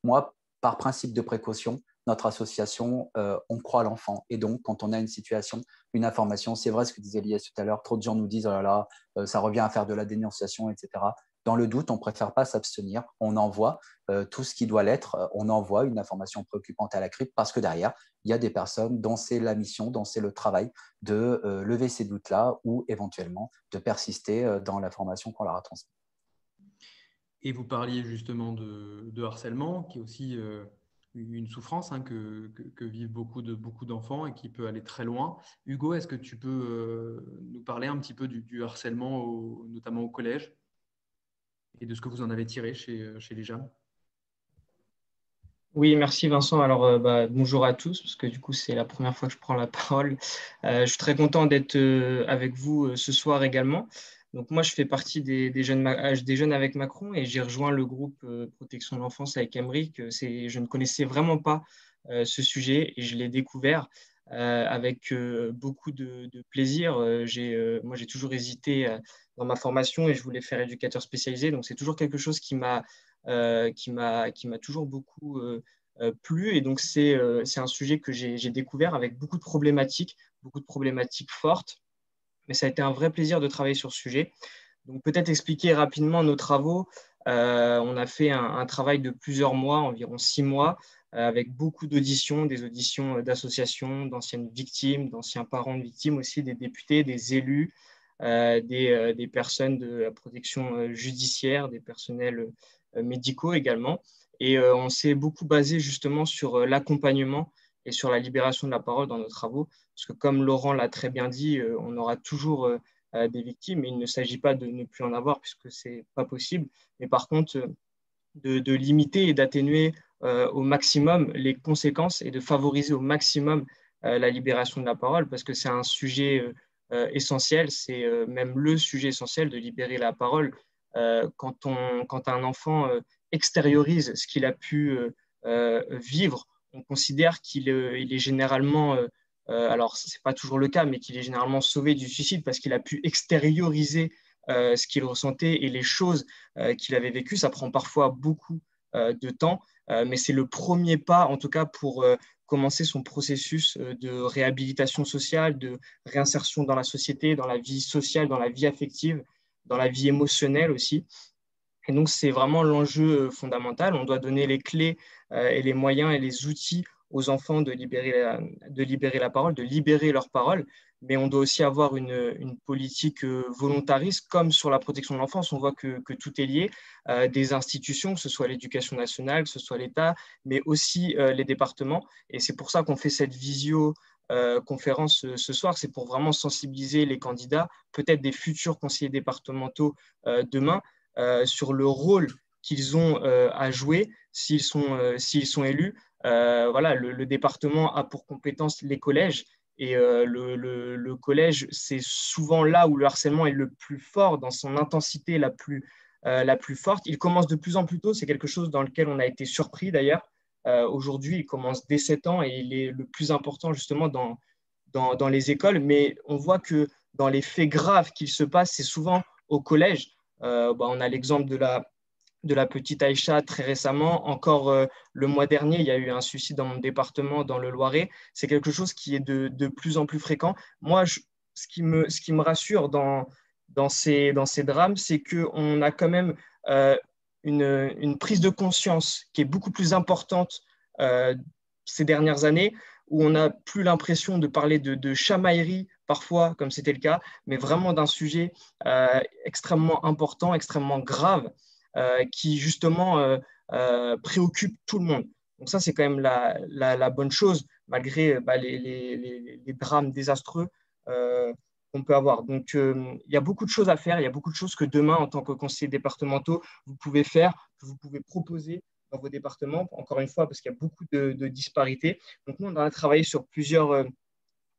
Moi, par principe de précaution, notre association, on croit à l'enfant. Et donc, quand on a une situation, une information, c'est vrai ce que disait Lies tout à l'heure, trop de gens nous disent « oh là là, ça revient à faire de la dénonciation, etc. » Dans le doute, on ne préfère pas s'abstenir. On envoie tout ce qui doit l'être. On envoie une information préoccupante à la CRIP parce que derrière, il y a des personnes dont c'est la mission, dont c'est le travail de lever ces doutes-là ou éventuellement de persister dans l'information qu'on leur a transmise. Et vous parliez justement de harcèlement, qui est aussi une souffrance que vivent beaucoup d'enfants et qui peut aller très loin. Hugo, est-ce que tu peux nous parler un petit peu du harcèlement, notamment au collège, et de ce que vous en avez tiré chez les jeunes? Oui, merci Vincent. Alors, bonjour à tous, parce que du coup, c'est la première fois que je prends la parole. Je suis très content d'être avec vous ce soir également. Donc, moi, je fais partie des jeunes avec Macron et j'ai rejoint le groupe Protection de l'enfance avec Emeric. Je ne connaissais vraiment pas ce sujet et je l'ai découvert avec beaucoup de plaisir. Moi, j'ai toujours hésité dans ma formation et je voulais faire éducateur spécialisé. Donc, c'est toujours quelque chose qui m'a toujours beaucoup plu. Et donc, c'est un sujet que j'ai découvert avec beaucoup de problématiques fortes. Mais ça a été un vrai plaisir de travailler sur ce sujet. Donc, peut-être expliquer rapidement nos travaux. On a fait un travail de plusieurs mois, environ 6 mois, avec beaucoup d'auditions, des auditions d'associations, d'anciennes victimes, d'anciens parents de victimes aussi, des députés, des élus, des personnes de la protection judiciaire, des personnels médicaux également. Et on s'est beaucoup basé justement sur l'accompagnement et sur la libération de la parole dans nos travaux. Parce que comme Laurent l'a très bien dit, on aura toujours des victimes et il ne s'agit pas de ne plus en avoir puisque ce n'est pas possible. Mais par contre, de limiter et d'atténuer au maximum les conséquences et de favoriser au maximum la libération de la parole parce que c'est un sujet essentiel, c'est même le sujet essentiel de libérer la parole. Quand un enfant extériorise ce qu'il a pu vivre, on considère qu'il est généralement, alors ce n'est pas toujours le cas, mais qu'il est généralement sauvé du suicide parce qu'il a pu extérioriser ce qu'il ressentait et les choses qu'il avait vécues. Ça prend parfois beaucoup de temps, mais c'est le premier pas, en tout cas, pour commencer son processus de réhabilitation sociale, de réinsertion dans la société, dans la vie sociale, dans la vie affective, dans la vie émotionnelle aussi. Et donc, c'est vraiment l'enjeu fondamental. On doit donner les clés et les moyens et les outils aux enfants de libérer la parole, de libérer leur parole. Mais on doit aussi avoir une politique volontariste, comme sur la protection de l'enfance. On voit que tout est lié. Des institutions, que ce soit l'éducation nationale, que ce soit l'État, mais aussi les départements. Et c'est pour ça qu'on fait cette visio conférence ce soir, c'est pour vraiment sensibiliser les candidats, peut-être des futurs conseillers départementaux demain, sur le rôle qu'ils ont à jouer s'ils sont élus. Voilà, le département a pour compétence les collèges. Et le collège, c'est souvent là où le harcèlement est le plus fort, dans son intensité la plus forte. Il commence de plus en plus tôt, c'est quelque chose dans lequel on a été surpris d'ailleurs. Aujourd'hui, il commence dès 7 ans et il est le plus important justement dans les écoles. Mais on voit que dans les faits graves qu'il se passe, c'est souvent au collège. On a l'exemple de la petite Aïcha très récemment. Encore le mois dernier, il y a eu un suicide dans mon département, dans le Loiret. C'est quelque chose qui est de plus en plus fréquent. Moi, ce qui me rassure dans ces drames, c'est qu'on a quand même une prise de conscience qui est beaucoup plus importante ces dernières années, où on n'a plus l'impression de parler de chamaillerie parfois, comme c'était le cas, mais vraiment d'un sujet extrêmement important, extrêmement grave, qui justement préoccupe tout le monde. Donc ça, c'est quand même la bonne chose, malgré les drames désastreux qu'on peut avoir. Donc, il y a beaucoup de choses à faire, il y a beaucoup de choses que demain, en tant que conseiller départementaux, vous pouvez faire, que vous pouvez proposer dans vos départements, encore une fois, parce qu'il y a beaucoup de disparités. Donc, nous, on a travaillé sur plusieurs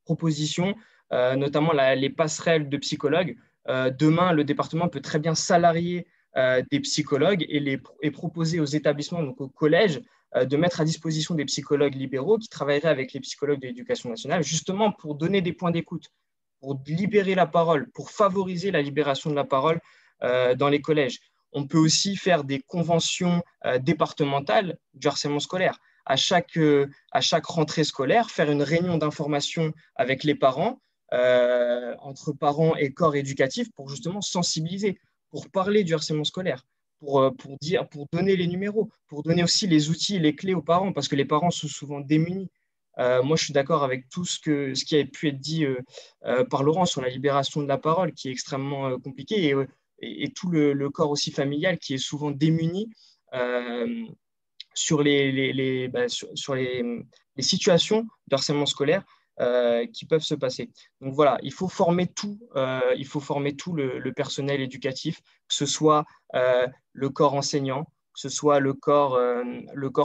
propositions, notamment les passerelles de psychologues. Demain, le département peut très bien salarier des psychologues et proposer aux établissements, donc aux collèges, de mettre à disposition des psychologues libéraux qui travailleraient avec les psychologues de l'éducation nationale, justement pour donner des points d'écoute, pour libérer la parole, pour favoriser la libération de la parole dans les collèges. On peut aussi faire des conventions départementales du harcèlement scolaire. À chaque rentrée scolaire, faire une réunion d'information avec les parents, entre parents et corps éducatif, pour justement sensibiliser, pour parler du harcèlement scolaire, pour donner les numéros, pour donner aussi les outils et les clés aux parents, parce que les parents sont souvent démunis. Moi, je suis d'accord avec tout ce qui a pu être dit par Laurent sur la libération de la parole, qui est extrêmement compliquée, et tout le corps aussi familial qui est souvent démuni sur les situations de harcèlement scolaire qui peuvent se passer. Donc voilà, il faut former tout le personnel éducatif, que ce soit le corps enseignant, que ce soit le corps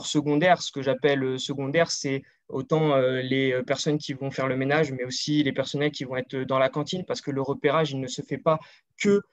secondaire. Ce que j'appelle secondaire, c'est autant les personnes qui vont faire le ménage, mais aussi les personnels qui vont être dans la cantine, parce que le repérage, il ne se fait pas que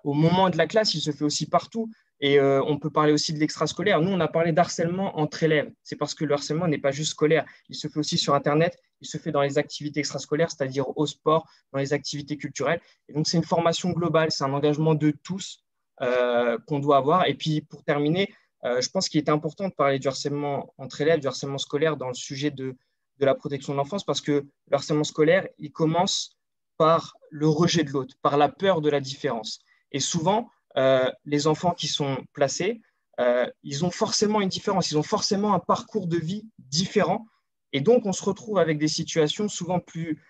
au moment de la classe, il se fait aussi partout. Et on peut parler aussi de l'extrascolaire. Nous, on a parlé d'harcèlement entre élèves. C'est parce que le harcèlement n'est pas juste scolaire. Il se fait aussi sur Internet, il se fait dans les activités extrascolaires, c'est-à-dire au sport, dans les activités culturelles. Et donc, c'est une formation globale, c'est un engagement de tous qu'on doit avoir. Et puis, pour terminer, je pense qu'il est important de parler du harcèlement entre élèves, du harcèlement scolaire dans le sujet de la protection de l'enfance, parce que le harcèlement scolaire, il commence par le rejet de l'autre, par la peur de la différence. Et souvent, les enfants qui sont placés, ils ont forcément une différence, ils ont forcément un parcours de vie différent. Et donc, on se retrouve avec des situations souvent plus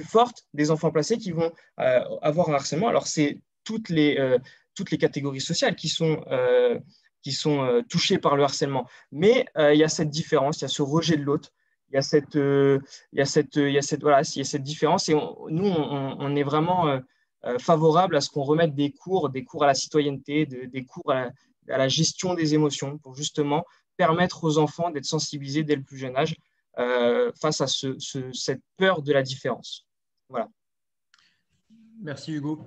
fortes des enfants placés qui vont avoir un harcèlement. Alors, c'est toutes les catégories sociales qui sont touchées par le harcèlement. Mais il y a cette différence, il y a ce rejet de l'autre. Il y a cette différence. Et nous, on est vraiment favorable à ce qu'on remette des cours à la citoyenneté, des cours à la gestion des émotions, pour justement permettre aux enfants d'être sensibilisés dès le plus jeune âge face à cette peur de la différence. Voilà. Merci Hugo.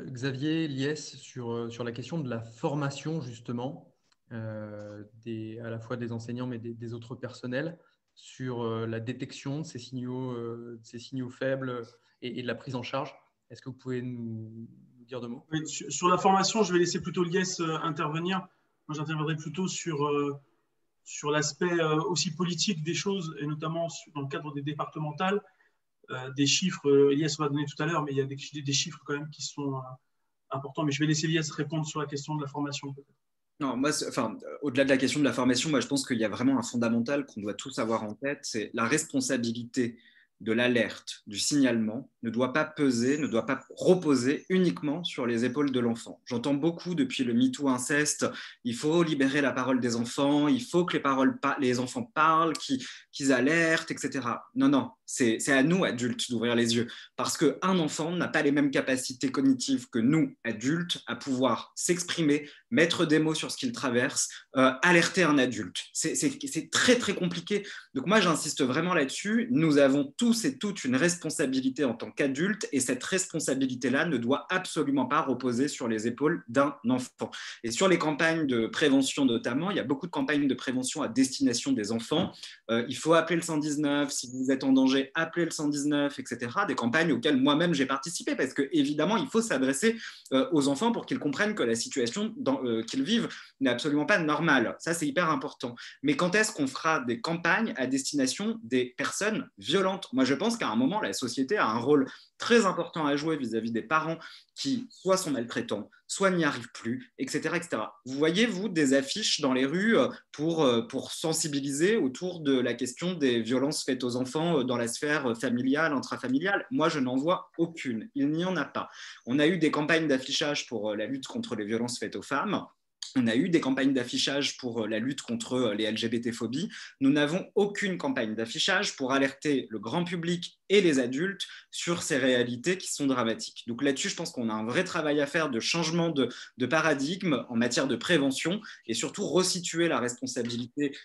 Xavier Liès, sur la question de la formation justement, à la fois des enseignants mais des autres personnels, sur la détection de ces signaux faibles et de la prise en charge. Est-ce que vous pouvez nous dire deux mots? Oui, sur la formation, je vais laisser plutôt Liès intervenir. Moi, j'interviendrai plutôt sur l'aspect aussi politique des choses, et notamment dans le cadre des départementales. Des chiffres, Liès va donner tout à l'heure, mais il y a des chiffres quand même qui sont importants. Mais je vais laisser Liès répondre sur la question de la formation, peut-être. Non, moi, au-delà de la question de la formation, moi, je pense qu'il y a vraiment un fondamental qu'on doit tous avoir en tête, c'est la responsabilité de l'alerte, du signalement ne doit pas peser, ne doit pas reposer uniquement sur les épaules de l'enfant. J'entends beaucoup depuis le MeToo inceste, il faut libérer la parole des enfants, il faut que les enfants parlent, qu'ils alertent, etc. Non, c'est à nous, adultes, d'ouvrir les yeux. Parce qu'un enfant n'a pas les mêmes capacités cognitives que nous, adultes, à pouvoir s'exprimer, mettre des mots sur ce qu'il traverse, alerter un adulte. C'est très, très compliqué. Donc moi, j'insiste vraiment là-dessus. Nous avons tous et toutes une responsabilité en tant qu'adultes et cette responsabilité-là ne doit absolument pas reposer sur les épaules d'un enfant. Et sur les campagnes de prévention notamment, il y a beaucoup de campagnes de prévention à destination des enfants. Il faut appeler le 119, si vous êtes en danger, appelez le 119, etc. Des campagnes auxquelles moi-même j'ai participé parce qu'évidemment, il faut s'adresser aux enfants pour qu'ils comprennent que la situation qu'ils vivent n'est absolument pas normale. Ça, c'est hyper important. Mais quand est-ce qu'on fera des campagnes à destination des personnes violentes? Moi, je pense qu'à un moment, la société a un rôle très important à jouer vis-à-vis des parents qui soit sont maltraitants, soit n'y arrivent plus, etc., etc. Vous voyez, vous, des affiches dans les rues pour sensibiliser autour de la question des violences faites aux enfants dans la sphère familiale, intrafamiliale? Moi, je n'en vois aucune. Il n'y en a pas. On a eu des campagnes d'affichage pour la lutte contre les violences faites aux femmes. On a eu des campagnes d'affichage pour la lutte contre les LGBT-phobies. Nous n'avons aucune campagne d'affichage pour alerter le grand public et les adultes sur ces réalités qui sont dramatiques. Donc là-dessus, je pense qu'on a un vrai travail à faire de changement de paradigme en matière de prévention et surtout resituer la responsabilité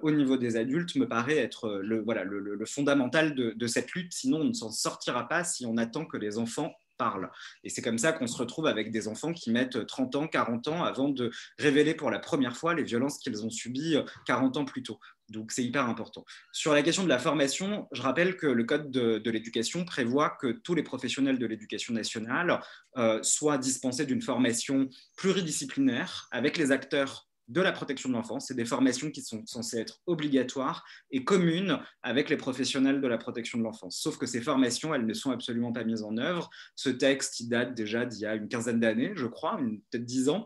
au niveau des adultes me paraît être le fondamental de cette lutte. Sinon, on ne s'en sortira pas si on attend que les enfants parlent. Et c'est comme ça qu'on se retrouve avec des enfants qui mettent 30 ans, 40 ans avant de révéler pour la première fois les violences qu'ils ont subies 40 ans plus tôt. Donc, c'est hyper important. Sur la question de la formation, je rappelle que le Code de l'éducation prévoit que tous les professionnels de l'éducation nationale soient dispensés d'une formation pluridisciplinaire avec les acteurs de la protection de l'enfance. C'est des formations qui sont censées être obligatoires et communes avec les professionnels de la protection de l'enfance. Sauf que ces formations, elles ne sont absolument pas mises en œuvre. Ce texte, il date déjà d'il y a une quinzaine d'années, je crois, peut-être 10 ans,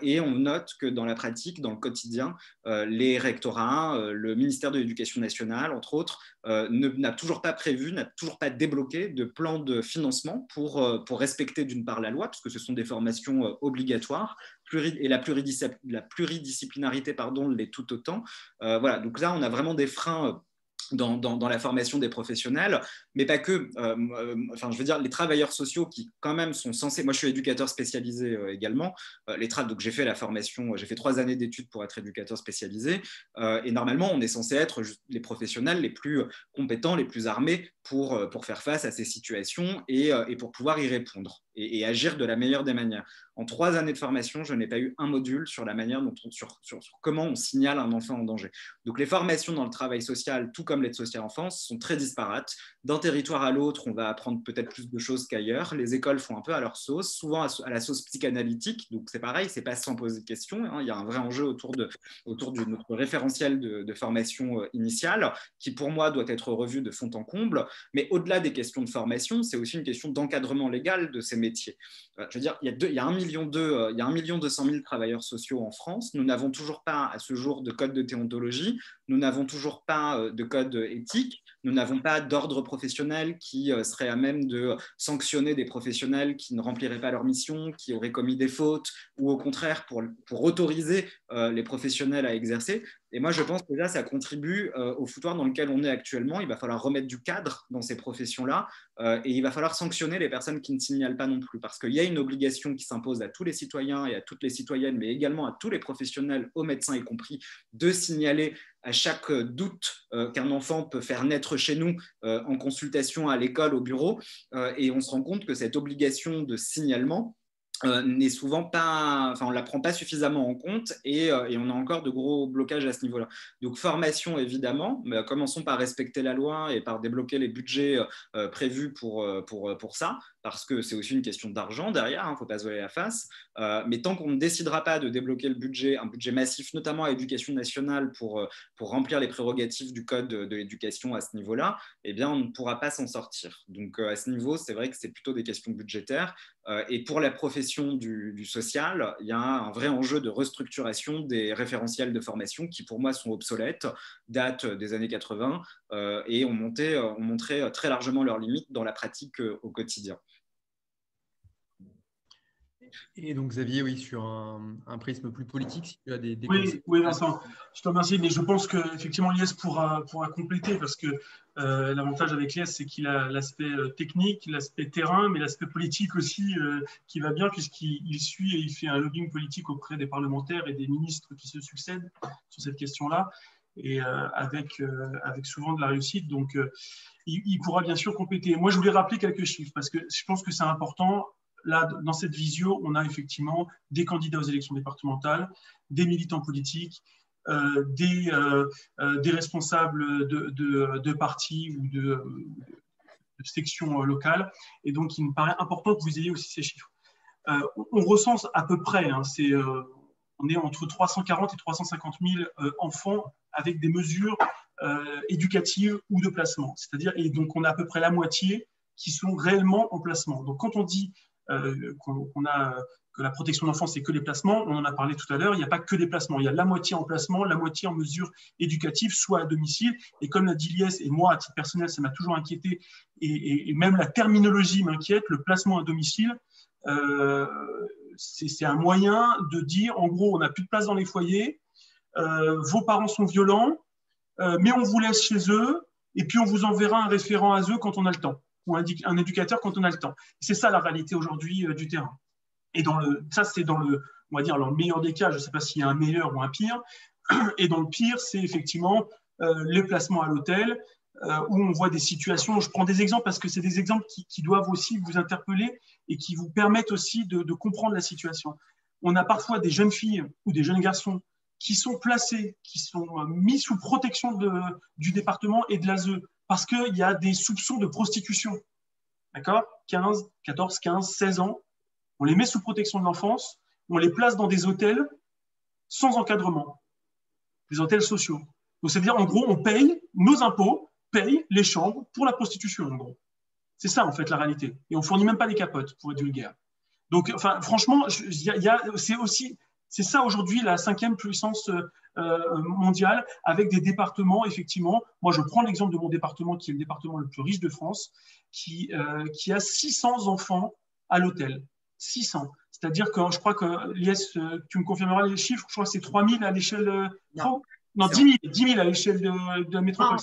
et on note que dans la pratique, dans le quotidien, les rectorats, le ministère de l'Éducation nationale, entre autres, n'a toujours pas prévu, n'a toujours pas débloqué de plan de financement pour respecter d'une part la loi, parce que ce sont des formations obligatoires, et la pluridisciplinarité l'est tout autant. Voilà, donc là, on a vraiment des freins dans la formation des professionnels, mais pas que. Je veux dire, les travailleurs sociaux qui, quand même, sont censés... Moi, je suis éducateur spécialisé également. Donc, j'ai fait la formation, j'ai fait 3 années d'études pour être éducateur spécialisé. Et normalement, on est censé être les professionnels les plus compétents, les plus armés pour faire face à ces situations et pour pouvoir y répondre et agir de la meilleure des manières. En 3 années de formation, je n'ai pas eu un module sur la manière dont sur comment on signale un enfant en danger. Donc, les formations dans le travail social, tout comme l'aide sociale enfance, sont très disparates. D'un territoire à l'autre, on va apprendre peut-être plus de choses qu'ailleurs. Les écoles font un peu à leur sauce, souvent à la sauce psychanalytique. Donc, c'est pareil, c'est pas sans poser de questions. Hein. Il y a un vrai enjeu autour de notre référentiel de formation initiale, qui pour moi doit être revu de fond en comble. Mais au-delà des questions de formation, c'est aussi une question d'encadrement légal de ces métiers. Je veux dire, il y a 1 200 000 travailleurs sociaux en France. Nous n'avons toujours pas à ce jour de code de déontologie. Nous n'avons toujours pas de code éthique. Nous n'avons pas d'ordre professionnel qui serait à même de sanctionner des professionnels qui ne rempliraient pas leur mission, qui auraient commis des fautes, ou au contraire pour autoriser les professionnels à exercer. Et moi, je pense que là, ça contribue au foutoir dans lequel on est actuellement. Il va falloir remettre du cadre dans ces professions-là et il va falloir sanctionner les personnes qui ne signalent pas non plus, parce qu'il y a une obligation qui s'impose à tous les citoyens et à toutes les citoyennes, mais également à tous les professionnels, aux médecins y compris, de signaler à chaque doute qu'un enfant peut faire naître chez nous en consultation à l'école, au bureau. Et on se rend compte que cette obligation de signalement n'est souvent pas, on ne la prend pas suffisamment en compte et on a encore de gros blocages à ce niveau-là. Donc formation évidemment, mais commençons par respecter la loi et par débloquer les budgets prévus pour ça. parce que c'est aussi une question d'argent derrière, il ne faut pas se voiler la face. Mais tant qu'on ne décidera pas de débloquer le budget, un budget massif, notamment à l'éducation nationale, pour remplir les prérogatives du code de l'éducation à ce niveau-là, eh bien, on ne pourra pas s'en sortir. Donc, à ce niveau, c'est vrai que c'est plutôt des questions budgétaires. Et pour la profession du social, il y a un vrai enjeu de restructuration des référentiels de formation qui, pour moi, sont obsolètes, datent des années 80 et ont montré très largement leurs limites dans la pratique au quotidien. Et donc, Xavier, oui, sur un prisme plus politique, si tu as des oui, Vincent, je te remercie, mais je pense qu'effectivement, l'IS pourra compléter, parce que l'avantage avec l'IS, c'est qu'il a l'aspect technique, l'aspect terrain, mais l'aspect politique aussi qui va bien, puisqu'il suit et il fait un lobbying politique auprès des parlementaires et des ministres qui se succèdent sur cette question-là, et avec souvent de la réussite. Donc, il pourra bien sûr compléter. Moi, je voulais rappeler quelques chiffres, parce que je pense que c'est important. Là, dans cette visio, on a effectivement des candidats aux élections départementales, des militants politiques, des responsables de partis ou de sections locales. Et donc, il me paraît important que vous ayez aussi ces chiffres. On recense à peu près, on est entre 340 et 350 000 enfants avec des mesures éducatives ou de placement. C'est-à-dire, et donc, on a à peu près la moitié qui sont réellement en placement. Donc, quand on dit que la protection de l'enfance, c'est que les placements, on en a parlé tout à l'heure, il n'y a pas que des placements, il y a la moitié en placement, la moitié en mesure éducative, soit à domicile, et comme l'a dit Lies, et moi à titre personnel, ça m'a toujours inquiété, et même la terminologie m'inquiète, le placement à domicile, c'est un moyen de dire, en gros, on n'a plus de place dans les foyers, vos parents sont violents, mais on vous laisse chez eux, et puis on vous enverra un référent à eux quand on a le temps, ou un éducateur quand on a le temps. C'est ça la réalité aujourd'hui du terrain. Et ça, c'est on va dire, dans le meilleur des cas, je ne sais pas s'il y a un meilleur ou un pire, et dans le pire, c'est effectivement les placements à l'hôtel, où on voit des situations, je prends des exemples parce que c'est des exemples qui doivent aussi vous interpeller et qui vous permettent aussi de comprendre la situation. On a parfois des jeunes filles ou des jeunes garçons qui sont placés, qui sont mis sous protection du département et de l'ASE, parce qu'il y a des soupçons de prostitution. D'accord ? 14, 15, 16 ans, on les met sous protection de l'enfance, on les place dans des hôtels sans encadrement, des hôtels sociaux. Donc, c'est-à-dire, en gros, on paye, nos impôts payent les chambres pour la prostitution, en gros. C'est ça, en fait, la réalité. Et on ne fournit même pas les capotes, pour être vulgaire. Donc, enfin, franchement, c'est ça aujourd'hui la 5e puissance mondiale, avec des départements, effectivement. Moi, je prends l'exemple de mon département, qui est le département le plus riche de France, qui a 600 enfants à l'hôtel. 600. C'est-à-dire que je crois que, Lies, tu me confirmeras les chiffres, je crois que c'est 3000 à l'échelle Non, 10 000 à l'échelle de la métropole.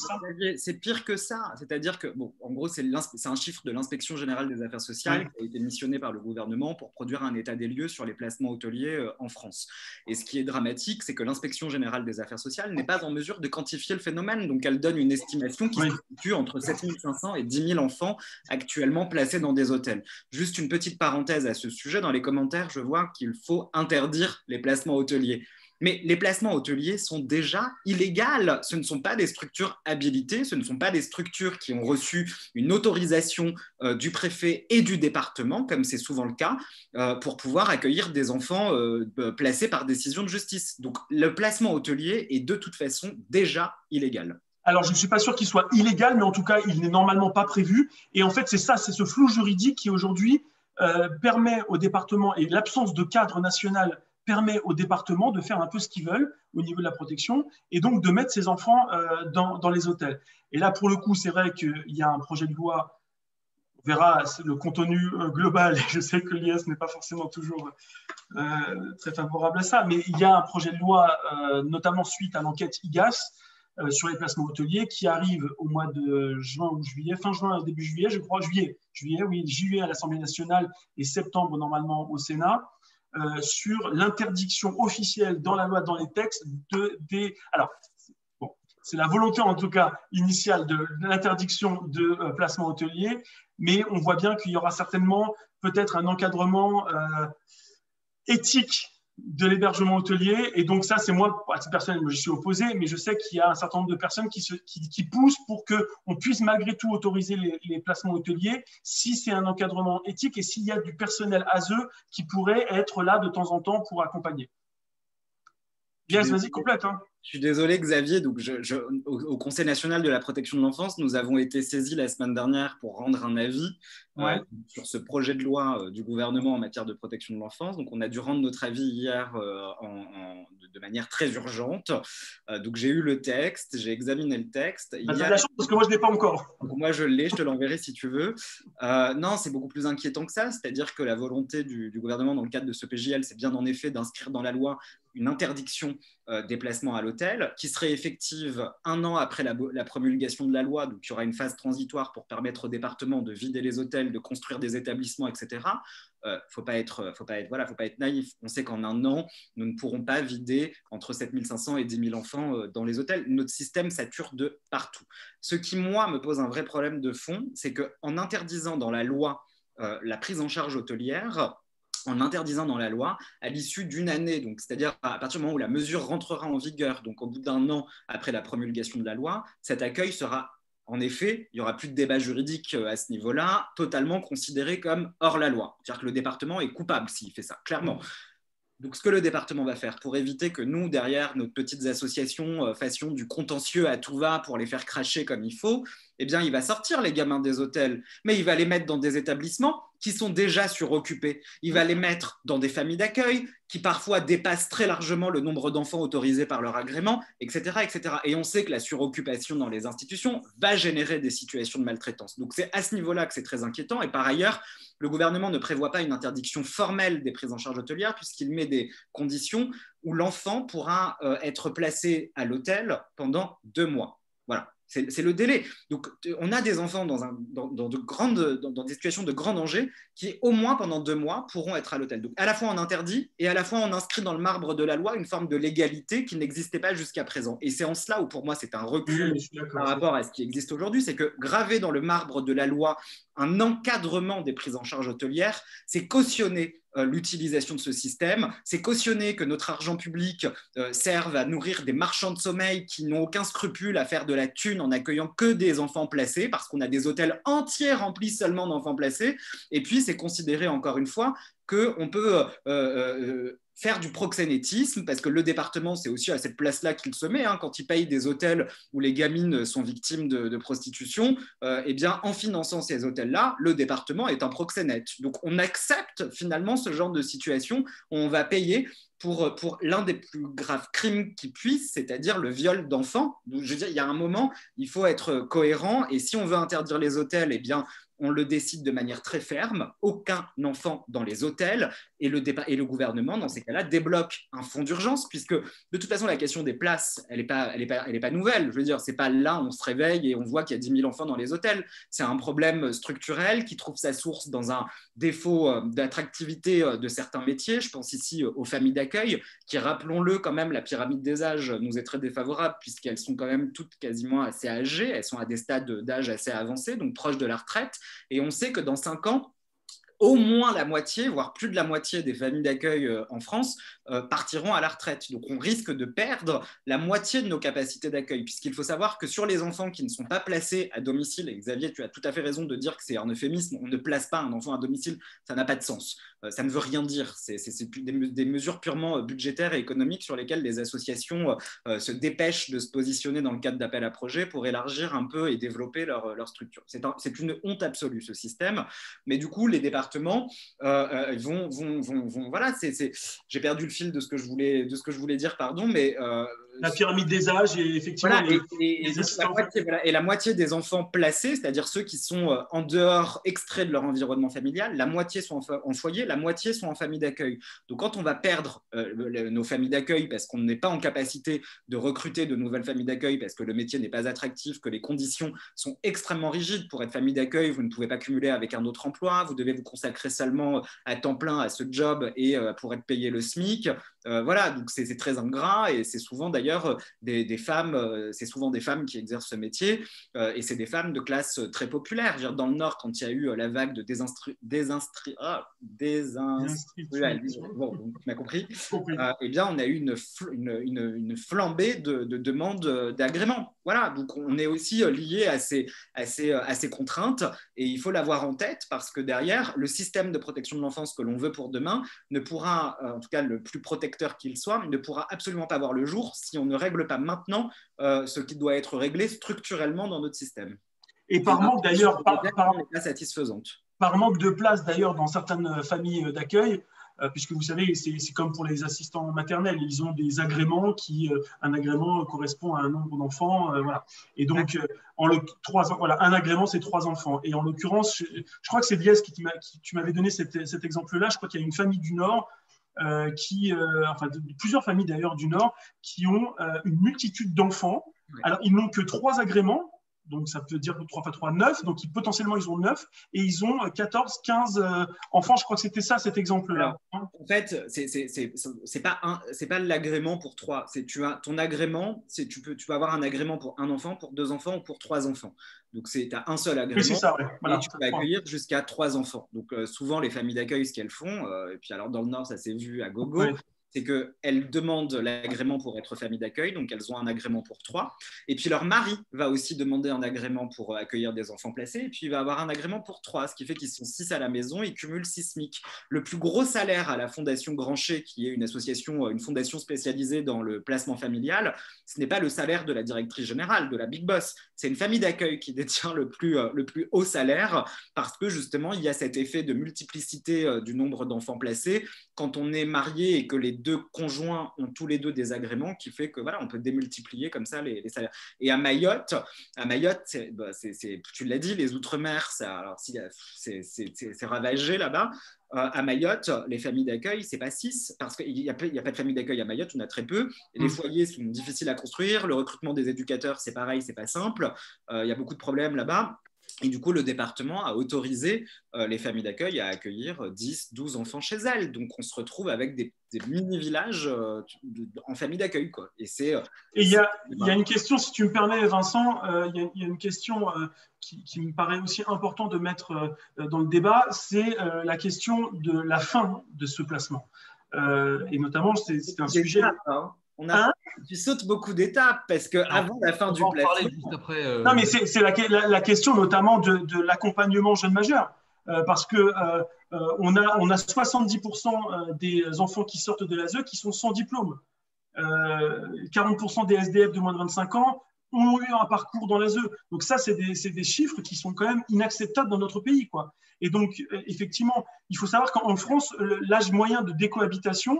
C'est pire que ça. C'est-à-dire que, bon, en gros, c'est un chiffre de l'Inspection générale des affaires sociales qui a été missionné par le gouvernement pour produire un état des lieux sur les placements hôteliers en France. Et ce qui est dramatique, c'est que l'Inspection générale des affaires sociales n'est pas en mesure de quantifier le phénomène. Donc, elle donne une estimation qui se situe entre 7 500 et 10 000 enfants actuellement placés dans des hôtels. Juste une petite parenthèse à ce sujet. Dans les commentaires, je vois qu'il faut interdire les placements hôteliers. Mais les placements hôteliers sont déjà illégaux. Ce ne sont pas des structures habilitées, ce ne sont pas des structures qui ont reçu une autorisation du préfet et du département, comme c'est souvent le cas, pour pouvoir accueillir des enfants placés par décision de justice. Donc le placement hôtelier est de toute façon déjà illégal. Alors, je ne suis pas sûr qu'il soit illégal, mais en tout cas, il n'est normalement pas prévu. Et en fait, c'est ce flou juridique qui aujourd'hui permet au département, et l'absence de cadre national permet aux départements de faire un peu ce qu'ils veulent au niveau de la protection et donc de mettre ces enfants dans les hôtels. Et là, pour le coup, c'est vrai qu'il y a un projet de loi, on verra le contenu global, et je sais que l'IS n'est pas forcément toujours très favorable à ça, mais il y a un projet de loi, notamment suite à l'enquête IGAS, sur les placements hôteliers qui arrive au mois de juin ou juillet, fin juin, début juillet, je crois, juillet à l'Assemblée nationale et septembre normalement au Sénat. Sur l'interdiction officielle dans la loi, dans les textes, alors, bon, c'est la volonté en tout cas initiale de l'interdiction de placement hôtelier, mais on voit bien qu'il y aura certainement peut-être un encadrement éthique de l'hébergement hôtelier. Et donc ça, c'est moi, à titre personnel, je suis opposé, mais je sais qu'il y a un certain nombre de personnes qui poussent pour qu'on puisse malgré tout autoriser les placements hôteliers si c'est un encadrement éthique et s'il y a du personnel ASE qui pourrait être là de temps en temps pour accompagner. Yes, vas-y, complète. Hein. Je suis désolé, Xavier. Donc au Conseil national de la protection de l'enfance, nous avons été saisis la semaine dernière pour rendre un avis sur ce projet de loi du gouvernement en matière de protection de l'enfance. Donc, on a dû rendre notre avis hier de manière très urgente. Donc, j'ai eu le texte, j'ai examiné le texte. T'as de la chance parce que moi, je ne l'ai pas encore. Donc, moi, je l'ai, je te l'enverrai si tu veux. Non, c'est beaucoup plus inquiétant que ça. C'est-à-dire que la volonté du gouvernement dans le cadre de ce PJL, c'est bien en effet d'inscrire dans la loi une interdiction des placements à l'hôtel qui serait effective 1 an après la promulgation de la loi. Donc, il y aura une phase transitoire pour permettre aux départements de vider les hôtels, de construire des établissements, etc. Faut pas être naïf. On sait qu'en 1 an, nous ne pourrons pas vider entre 7 500 et 10 000 enfants dans les hôtels. Notre système sature de partout. Ce qui, moi, me pose un vrai problème de fond, c'est qu'en interdisant dans la loi la prise en charge hôtelière, en interdisant dans la loi, à l'issue d'une année, donc c'est-à-dire à partir du moment où la mesure rentrera en vigueur, donc au bout d'1 an après la promulgation de la loi, cet accueil sera, en effet, il n'y aura plus de débat juridique à ce niveau-là, totalement considéré comme hors la loi. C'est-à-dire que le département est coupable s'il fait ça, clairement. Donc, ce que le département va faire pour éviter que nous, derrière nos petites associations, fassions du contentieux à tout va pour les faire cracher comme il faut, eh bien, il va sortir les gamins des hôtels, mais il va les mettre dans des établissements qui sont déjà suroccupés. Il va les mettre dans des familles d'accueil qui parfois dépassent très largement le nombre d'enfants autorisés par leur agrément, etc., etc. Et on sait que la suroccupation dans les institutions va générer des situations de maltraitance. Donc, c'est à ce niveau-là que c'est très inquiétant. Et par ailleurs, le gouvernement ne prévoit pas une interdiction formelle des prises en charge hôtelières puisqu'il met des conditions où l'enfant pourra être placé à l'hôtel pendant 2 mois. Voilà. C'est le délai. Donc, on a des enfants dans des situations de grand danger qui, au moins pendant 2 mois, pourront être à l'hôtel. Donc, à la fois on interdit et à la fois on inscrit dans le marbre de la loi une forme de légalité qui n'existait pas jusqu'à présent. Et c'est en cela où, pour moi, c'est un recul par rapport à ce qui existe aujourd'hui. C'est que graver dans le marbre de la loi un encadrement des prises en charge hôtelières, c'est cautionner l'utilisation de ce système, c'est cautionner que notre argent public serve à nourrir des marchands de sommeil qui n'ont aucun scrupule à faire de la thune en accueillant que des enfants placés, parce qu'on a des hôtels entiers remplis seulement d'enfants placés, et puis c'est considéré encore une fois qu'on peut faire du proxénétisme, parce que le département, c'est aussi à cette place-là qu'il se met, hein, quand il paye des hôtels où les gamines sont victimes de prostitution, eh bien, en finançant ces hôtels-là, le département est un proxénète. Donc, on accepte finalement ce genre de situation où on va payer pour l'un des plus graves crimes qui puissent, c'est-à-dire le viol d'enfants. Je veux dire, il y a un moment, il faut être cohérent, et si on veut interdire les hôtels, eh bien, on le décide de manière très ferme, aucun enfant dans les hôtels, et le gouvernement, dans ces cas-là, débloque un fonds d'urgence, puisque de toute façon, la question des places, elle n'est pas nouvelle. Je veux dire, c'est pas là où on se réveille et on voit qu'il y a 10 000 enfants dans les hôtels. C'est un problème structurel qui trouve sa source dans un défaut d'attractivité de certains métiers. Je pense ici aux familles d'accueil, qui, rappelons-le quand même, la pyramide des âges nous est très défavorable, puisqu'elles sont quand même toutes quasiment assez âgées, elles sont à des stades d'âge assez avancés, donc proches de la retraite. Et on sait que dans 5 ans, au moins la moitié, voire plus de la moitié des familles d'accueil en France partiront à la retraite. Donc, on risque de perdre la moitié de nos capacités d'accueil, puisqu'il faut savoir que sur les enfants qui ne sont pas placés à domicile, et Xavier, tu as tout à fait raison de dire que c'est un euphémisme, on ne place pas un enfant à domicile, ça n'a pas de sens. Ça ne veut rien dire. C'est des mesures purement budgétaires et économiques sur lesquelles les associations se dépêchent de se positionner dans le cadre d'appel à projets pour élargir un peu et développer leur structure. C'est une honte absolue, ce système. Mais du coup, les départements vont voilà, j'ai perdu le fil de ce que je voulais dire, pardon, mais la pyramide des âges et effectivement voilà, la moitié des enfants placés, c'est-à-dire ceux qui sont en dehors, extraits de leur environnement familial, la moitié sont en foyer, la moitié sont en famille d'accueil. Donc quand on va perdre nos familles d'accueil parce qu'on n'est pas en capacité de recruter de nouvelles familles d'accueil, parce que le métier n'est pas attractif, que les conditions sont extrêmement rigides pour être famille d'accueil, vous ne pouvez pas cumuler avec un autre emploi, vous devez vous consacrer seulement à temps plein à ce job et pour être payé le SMIC. Voilà, donc c'est très ingrat, et c'est souvent d'ailleurs des femmes, c'est souvent des femmes qui exercent ce métier, et c'est des femmes de classe très populaire. Je veux dire, dans le Nord, quand il y a eu la vague de bon, tu m'as compris. Eh bien, on a eu une flambée de demandes d'agrément. Voilà, donc on est aussi lié à ces contraintes et il faut l'avoir en tête parce que derrière, le système de protection de l'enfance que l'on veut pour demain ne pourra, en tout cas le plus protecteur qu'il soit, ne pourra absolument pas voir le jour si on ne règle pas maintenant ce qui doit être réglé structurellement dans notre système. Et par manque d'ailleurs, pas satisfaisante. Par manque de place d'ailleurs dans certaines familles d'accueil, puisque vous savez, c'est comme pour les assistants maternels, ils ont des agréments un agrément correspond à un nombre d'enfants, voilà. Et donc, un agrément, c'est 3 enfants. Et en l'occurrence, je crois que c'est Lies tu m'avais donné cet exemple-là. Je crois qu'il y a une famille du Nord plusieurs familles d'ailleurs du Nord qui ont une multitude d'enfants. Alors, ils n'ont que 3 agréments. Donc, ça peut dire 3 x 3, 9. Donc, potentiellement, ils ont 9 et ils ont 14, 15 enfants. Je crois que c'était ça, cet exemple-là. Alors, en fait, c'est pas l'agrément pour 3. Tu as ton agrément, tu peux avoir un agrément pour 1 enfant, pour 2 enfants ou pour 3 enfants. Donc, tu as un seul agrément. Oui, c'est ça, ouais. Voilà, et tu peux accueillir jusqu'à 3 enfants. Donc, souvent, les familles d'accueil, ce qu'elles font, et puis alors dans le Nord, ça s'est vu à gogo, ouais. C'est qu'elles demandent l'agrément pour être famille d'accueil, donc elles ont un agrément pour 3. Et puis leur mari va aussi demander un agrément pour accueillir des enfants placés, et puis il va avoir un agrément pour 3, ce qui fait qu'ils sont 6 à la maison, ils cumulent 6 SMIC. Le plus gros salaire à la Fondation Grancher, qui est une association, une fondation spécialisée dans le placement familial, ce n'est pas le salaire de la directrice générale, de la Big Boss, c'est une famille d'accueil qui détient le plus haut salaire, parce que justement, il y a cet effet de multiplicité du nombre d'enfants placés. Quand on est marié et que les 2 conjoints ont tous les 2 des agréments, qui fait que voilà, on peut démultiplier comme ça les salaires. Et à Mayotte, tu l'as dit, les Outre-mer, c'est ravagé là-bas. À Mayotte, les familles d'accueil, c'est pas 6, parce qu'il n'y a pas de famille d'accueil à Mayotte, on a très peu. Et les foyers sont difficiles à construire. Le recrutement des éducateurs, c'est pareil, c'est pas simple. Il y a beaucoup de problèmes là-bas. Et du coup, le département a autorisé les familles d'accueil à accueillir 10, 12 enfants chez elles. Donc, on se retrouve avec des mini-villages en famille d'accueil, quoi. Et il y a une question, si tu me permets, Vincent, il y a une question qui me paraît aussi important de mettre dans le débat, c'est la question de la fin de ce placement. Et notamment, c'est un sujet… Tu sautes beaucoup d'étapes parce qu'avant la fin du placement… Non, mais c'est la question notamment de l'accompagnement jeune majeur. Parce que on a 70% des enfants qui sortent de l'ASE qui sont sans diplôme. 40% des SDF de moins de 25 ans ont eu un parcours dans l'ASE. Donc ça, c'est des chiffres qui sont quand même inacceptables dans notre pays, quoi. Et donc, effectivement, il faut savoir qu'en France, l'âge moyen de décohabitation,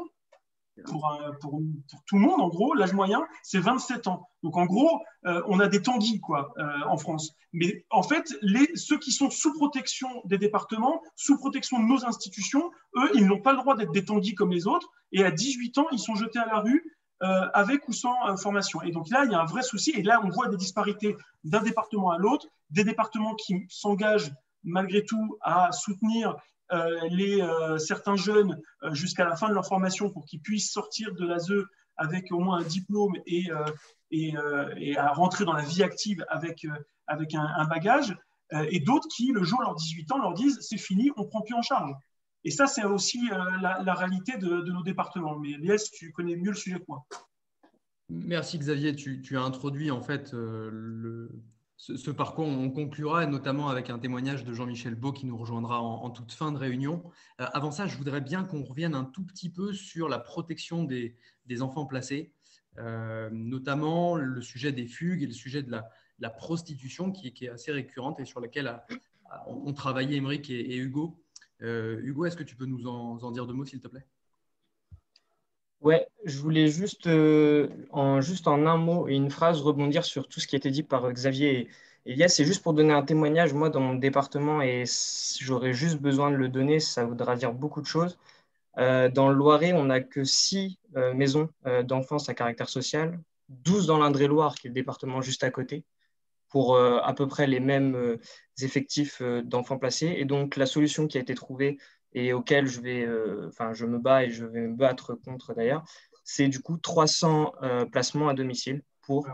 pour tout le monde, en gros, l'âge moyen, c'est 27 ans. Donc, en gros, on a des tanguis, quoi, en France. Mais en fait, ceux qui sont sous protection des départements, sous protection de nos institutions, eux, ils n'ont pas le droit d'être des tanguis comme les autres. Et à 18 ans, ils sont jetés à la rue avec ou sans formation. Et donc là, il y a un vrai souci. Et là, on voit des disparités d'un département à l'autre, des départements qui s'engagent malgré tout à soutenir certains jeunes jusqu'à la fin de leur formation pour qu'ils puissent sortir de l'ASE avec au moins un diplôme et à rentrer dans la vie active avec un bagage, et d'autres qui, le jour de leurs 18 ans, leur disent « c'est fini, on ne prend plus en charge ». Et ça, c'est aussi la réalité de nos départements. Mais Lies, tu connais mieux le sujet que moi. Merci Xavier, tu as introduit en fait ce parcours. On conclura notamment avec un témoignage de Jean-Michel Beau qui nous rejoindra en toute fin de réunion. Avant ça, je voudrais bien qu'on revienne un tout petit peu sur la protection des enfants placés, notamment le sujet des fugues et le sujet de la prostitution qui est assez récurrente et sur laquelle ont travaillé Émeric et Hugo. Hugo, est-ce que tu peux nous en dire 2 mots, s'il te plaît ? Ouais, je voulais juste en un mot et une phrase rebondir sur tout ce qui a été dit par Xavier et Lies. C'est juste pour donner un témoignage, moi, dans mon département, et j'aurais juste besoin de le donner, ça voudra dire beaucoup de choses. Dans le Loiret, on n'a que 6 maisons d'enfance à caractère social, 12 dans l'Indre-et-Loire, qui est le département juste à côté, pour à peu près les mêmes effectifs d'enfants placés. Et donc, la solution qui a été trouvée et auquel je me bats et je vais me battre contre d'ailleurs, c'est du coup 300 placements à domicile pour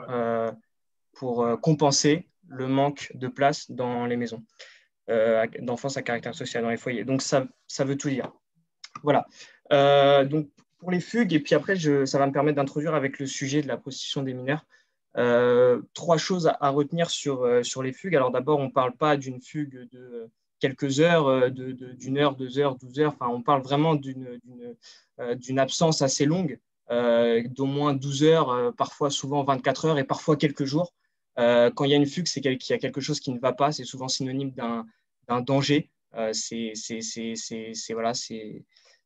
compenser le manque de place dans les maisons d'enfance à caractère social, dans les foyers. Donc, ça veut tout dire. Voilà. Donc, pour les fugues, et puis après, ça va me permettre d'introduire avec le sujet de la prostitution des mineurs. 3 choses à retenir sur les fugues. Alors d'abord, on ne parle pas d'une fugue de quelques heures, d'une heure, 2 heures, 12 heures. Enfin, on parle vraiment d'une absence assez longue, d'au moins 12 heures, parfois souvent 24 heures et parfois quelques jours. Quand il y a une fugue, c'est qu'il y a quelque chose qui ne va pas. C'est souvent synonyme d'un danger. Voilà,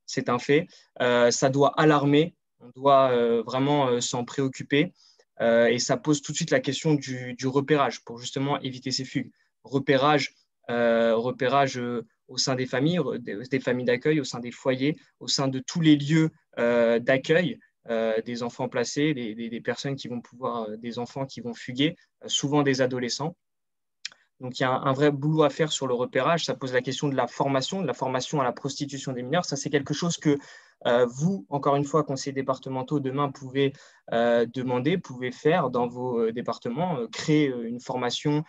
c'est un fait. Ça doit alarmer. On doit vraiment s'en préoccuper. Et ça pose tout de suite la question du repérage pour justement éviter ces fugues. Repérage au sein des familles d'accueil, au sein des foyers, au sein de tous les lieux d'accueil des enfants placés, des personnes qui vont pouvoir, des enfants qui vont fuguer, souvent des adolescents. Donc, il y a un vrai boulot à faire sur le repérage. Ça pose la question de la formation à la prostitution des mineurs. Ça, c'est quelque chose que vous, encore une fois, conseillers départementaux, demain, pouvez demander, pouvez faire dans vos départements, créer une formation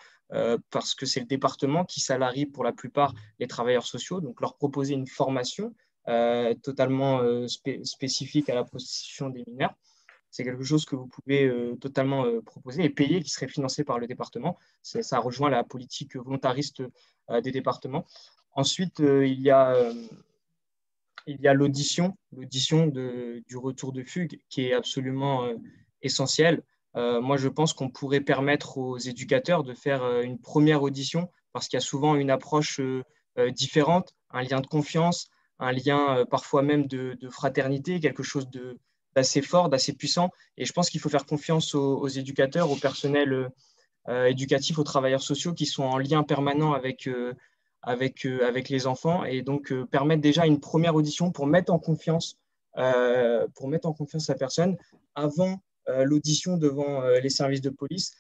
parce que c'est le département qui salarie pour la plupart les travailleurs sociaux. Donc, leur proposer une formation totalement spécifique à la prostitution des mineurs. C'est quelque chose que vous pouvez totalement proposer et payer, qui serait financé par le département. Ça rejoint la politique volontariste des départements. Ensuite, il y a l'audition du retour de fugue qui est absolument essentielle. Moi, je pense qu'on pourrait permettre aux éducateurs de faire une première audition parce qu'il y a souvent une approche différente, un lien de confiance, un lien parfois même de fraternité, quelque chose d'assez fort, d'assez puissant. Et je pense qu'il faut faire confiance aux éducateurs, au personnel éducatif, aux travailleurs sociaux qui sont en lien permanent avec les enfants et donc permettre déjà une première audition pour mettre en confiance la personne avant l'audition devant les services de police.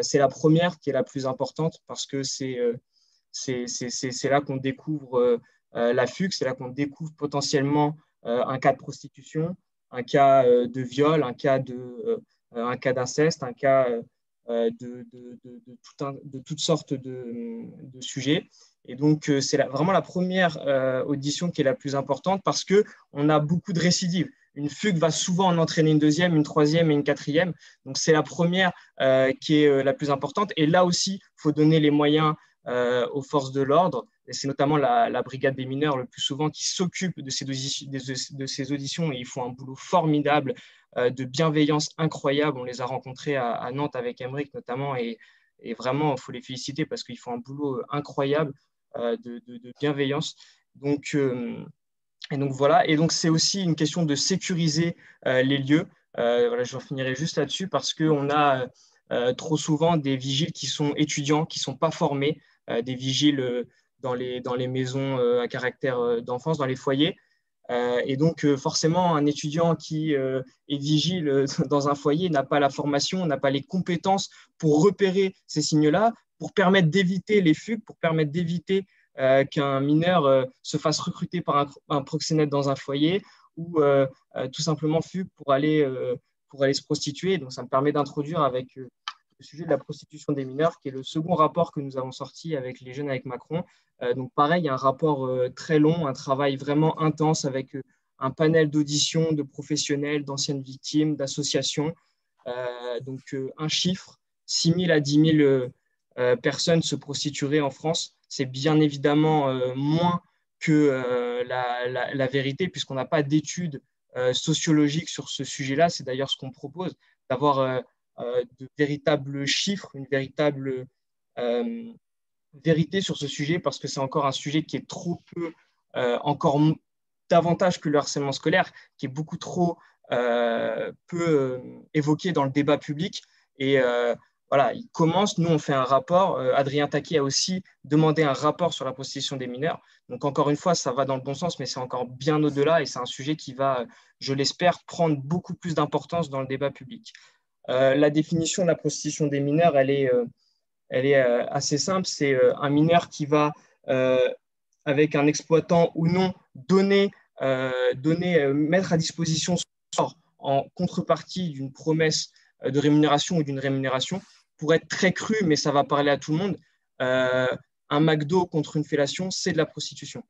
C'est la première qui est la plus importante parce que c'est là qu'on découvre la fugue, c'est là qu'on découvre potentiellement un cas de prostitution, un cas de viol, un cas d'inceste, un cas de toutes sortes de sujets. Et donc, c'est vraiment la première audition qui est la plus importante parce qu'on a beaucoup de récidives. Une fugue va souvent en entraîner une deuxième, une troisième et une quatrième. Donc, c'est la première qui est la plus importante. Et là aussi, il faut donner les moyens aux forces de l'ordre. Et c'est notamment la brigade des mineurs le plus souvent qui s'occupe de ces auditions et ils font un boulot formidable de bienveillance incroyable. On les a rencontrés à Nantes avec Emmerich notamment et vraiment, il faut les féliciter parce qu'ils font un boulot incroyable de bienveillance. Et donc voilà. Et donc c'est aussi une question de sécuriser les lieux. Voilà, je finirai juste là-dessus parce qu'on a trop souvent des vigiles qui sont étudiants, qui ne sont pas formés, des vigiles dans les maisons à caractère d'enfance, dans les foyers. Et donc, forcément, un étudiant qui est vigile dans un foyer n'a pas la formation, n'a pas les compétences pour repérer ces signes-là, pour permettre d'éviter les fugues, pour permettre d'éviter qu'un mineur se fasse recruter par un proxénète dans un foyer ou tout simplement fugue pour aller se prostituer. Donc, ça me permet d'introduire avec le sujet de la prostitution des mineurs, qui est le second rapport que nous avons sorti avec les jeunes avec Macron. Donc pareil, il y a un rapport très long, un travail vraiment intense avec un panel d'auditions de professionnels, d'anciennes victimes, d'associations. Donc un chiffre, 6 000 à 10 000 personnes se prostitueraient en France. C'est bien évidemment moins que la vérité, puisqu'on n'a pas d'études sociologiques sur ce sujet-là. C'est d'ailleurs ce qu'on propose, d'avoir de véritables chiffres, une véritable vérité sur ce sujet, parce que c'est encore un sujet qui est trop peu, encore davantage que le harcèlement scolaire, qui est beaucoup trop peu évoqué dans le débat public. Et voilà, il commence, nous on fait un rapport, Adrien Taquet a aussi demandé un rapport sur la prostitution des mineurs. Donc encore une fois, ça va dans le bon sens, mais c'est encore bien au-delà et c'est un sujet qui va, je l'espère, prendre beaucoup plus d'importance dans le débat public. La définition de la prostitution des mineurs, elle est assez simple. C'est un mineur qui va, avec un exploitant ou non, mettre à disposition son corps en contrepartie d'une promesse de rémunération ou d'une rémunération. Pour être très cru, mais ça va parler à tout le monde, un McDo contre une fellation, c'est de la prostitution.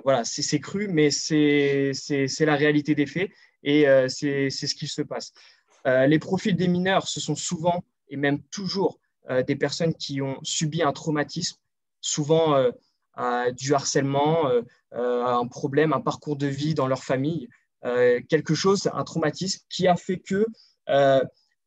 Voilà, c'est cru, mais c'est la réalité des faits et c'est ce qui se passe. Les profils des mineurs, ce sont souvent et même toujours des personnes qui ont subi un traumatisme, souvent du harcèlement, un problème, un parcours de vie dans leur famille, quelque chose, un traumatisme qui a fait que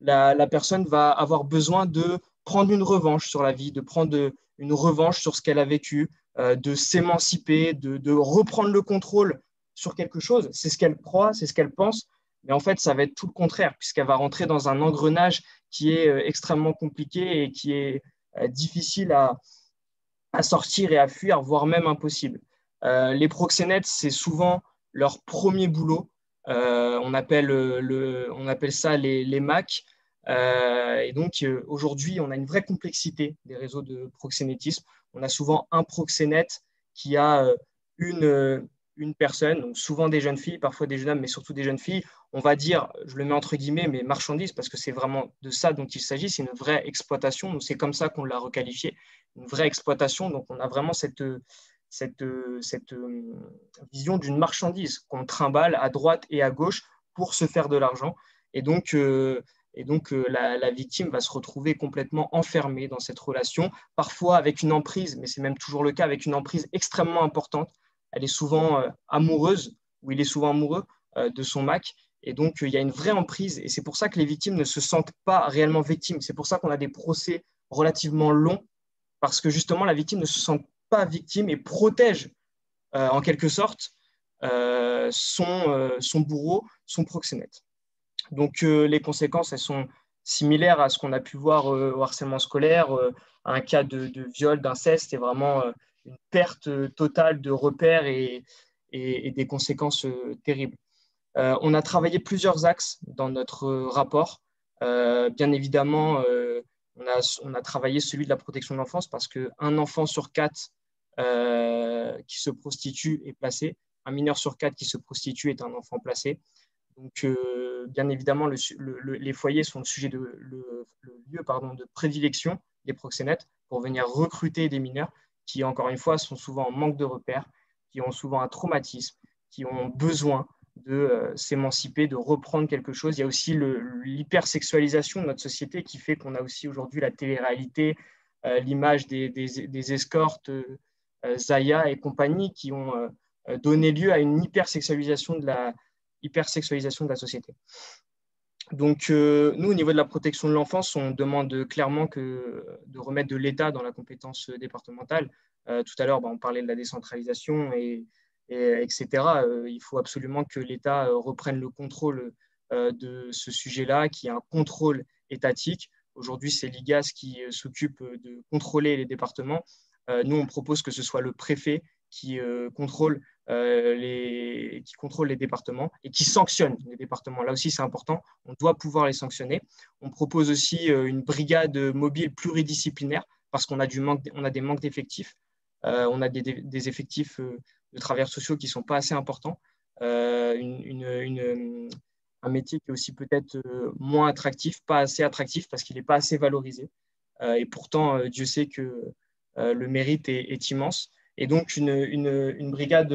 la personne va avoir besoin de prendre une revanche sur la vie, de prendre une revanche sur ce qu'elle a vécu, de s'émanciper, de reprendre le contrôle sur quelque chose. C'est ce qu'elle croit, c'est ce qu'elle pense, mais en fait, ça va être tout le contraire, puisqu'elle va rentrer dans un engrenage qui est extrêmement compliqué et qui est difficile à sortir et à fuir, voire même impossible. Les proxénètes, c'est souvent leur premier boulot. On appelle ça les MAC. Et donc, aujourd'hui, on a une vraie complexité des réseaux de proxénétisme. On a souvent un proxénète qui a une personne, donc souvent des jeunes filles, parfois des jeunes hommes, mais surtout des jeunes filles. On va dire, je le mets entre guillemets, mais marchandise, parce que c'est vraiment de ça dont il s'agit. C'est une vraie exploitation. Donc, c'est comme ça qu'on l'a requalifié, une vraie exploitation. Donc, on a vraiment cette vision d'une marchandise qu'on trimballe à droite et à gauche pour se faire de l'argent. Et donc, la victime va se retrouver complètement enfermée dans cette relation, parfois avec une emprise, mais c'est même toujours le cas, avec une emprise extrêmement importante. Elle est souvent amoureuse, ou il est souvent amoureux de son MAC. Et donc, il y a une vraie emprise. Et c'est pour ça que les victimes ne se sentent pas réellement victimes. C'est pour ça qu'on a des procès relativement longs, parce que justement, la victime ne se sent pas victime et protège en quelque sorte son bourreau, son proxénète. Donc, les conséquences, elles sont similaires à ce qu'on a pu voir au harcèlement scolaire, à un cas de viol, d'inceste, c'est vraiment une perte totale de repères et des conséquences terribles. On a travaillé plusieurs axes dans notre rapport. Bien évidemment, on a travaillé celui de la protection de l'enfance parce qu'un enfant sur 4 qui se prostitue est placé. Un mineur sur 4 qui se prostitue est un enfant placé. Donc, bien évidemment, les foyers sont le lieu de prédilection des proxénètes pour venir recruter des mineurs qui, encore une fois, sont souvent en manque de repères, qui ont souvent un traumatisme, qui ont besoin de s'émanciper, de reprendre quelque chose. Il y a aussi l'hypersexualisation de notre société qui fait qu'on a aussi aujourd'hui la télé-réalité, l'image des escortes, Zaya et compagnie, qui ont donné lieu à une hypersexualisation de la société. Donc, nous, au niveau de la protection de l'enfance, on demande clairement de remettre de l'État dans la compétence départementale. Tout à l'heure, on parlait de la décentralisation, etc. Il faut absolument que l'État reprenne le contrôle de ce sujet-là, qu'il y ait un contrôle étatique. Aujourd'hui, c'est l'IGAS qui s'occupe de contrôler les départements. Nous, on propose que ce soit le préfet qui contrôle les départements et qui sanctionne les départements. Là aussi, c'est important. On doit pouvoir les sanctionner. On propose aussi une brigade mobile pluridisciplinaire parce qu'on a des manques d'effectifs. On a des effectifs de travailleurs sociaux qui ne sont pas assez importants. Un métier qui est aussi peut-être moins attractif, pas assez attractif parce qu'il n'est pas assez valorisé. Et pourtant, Dieu sait que le mérite est immense. Et donc, une brigade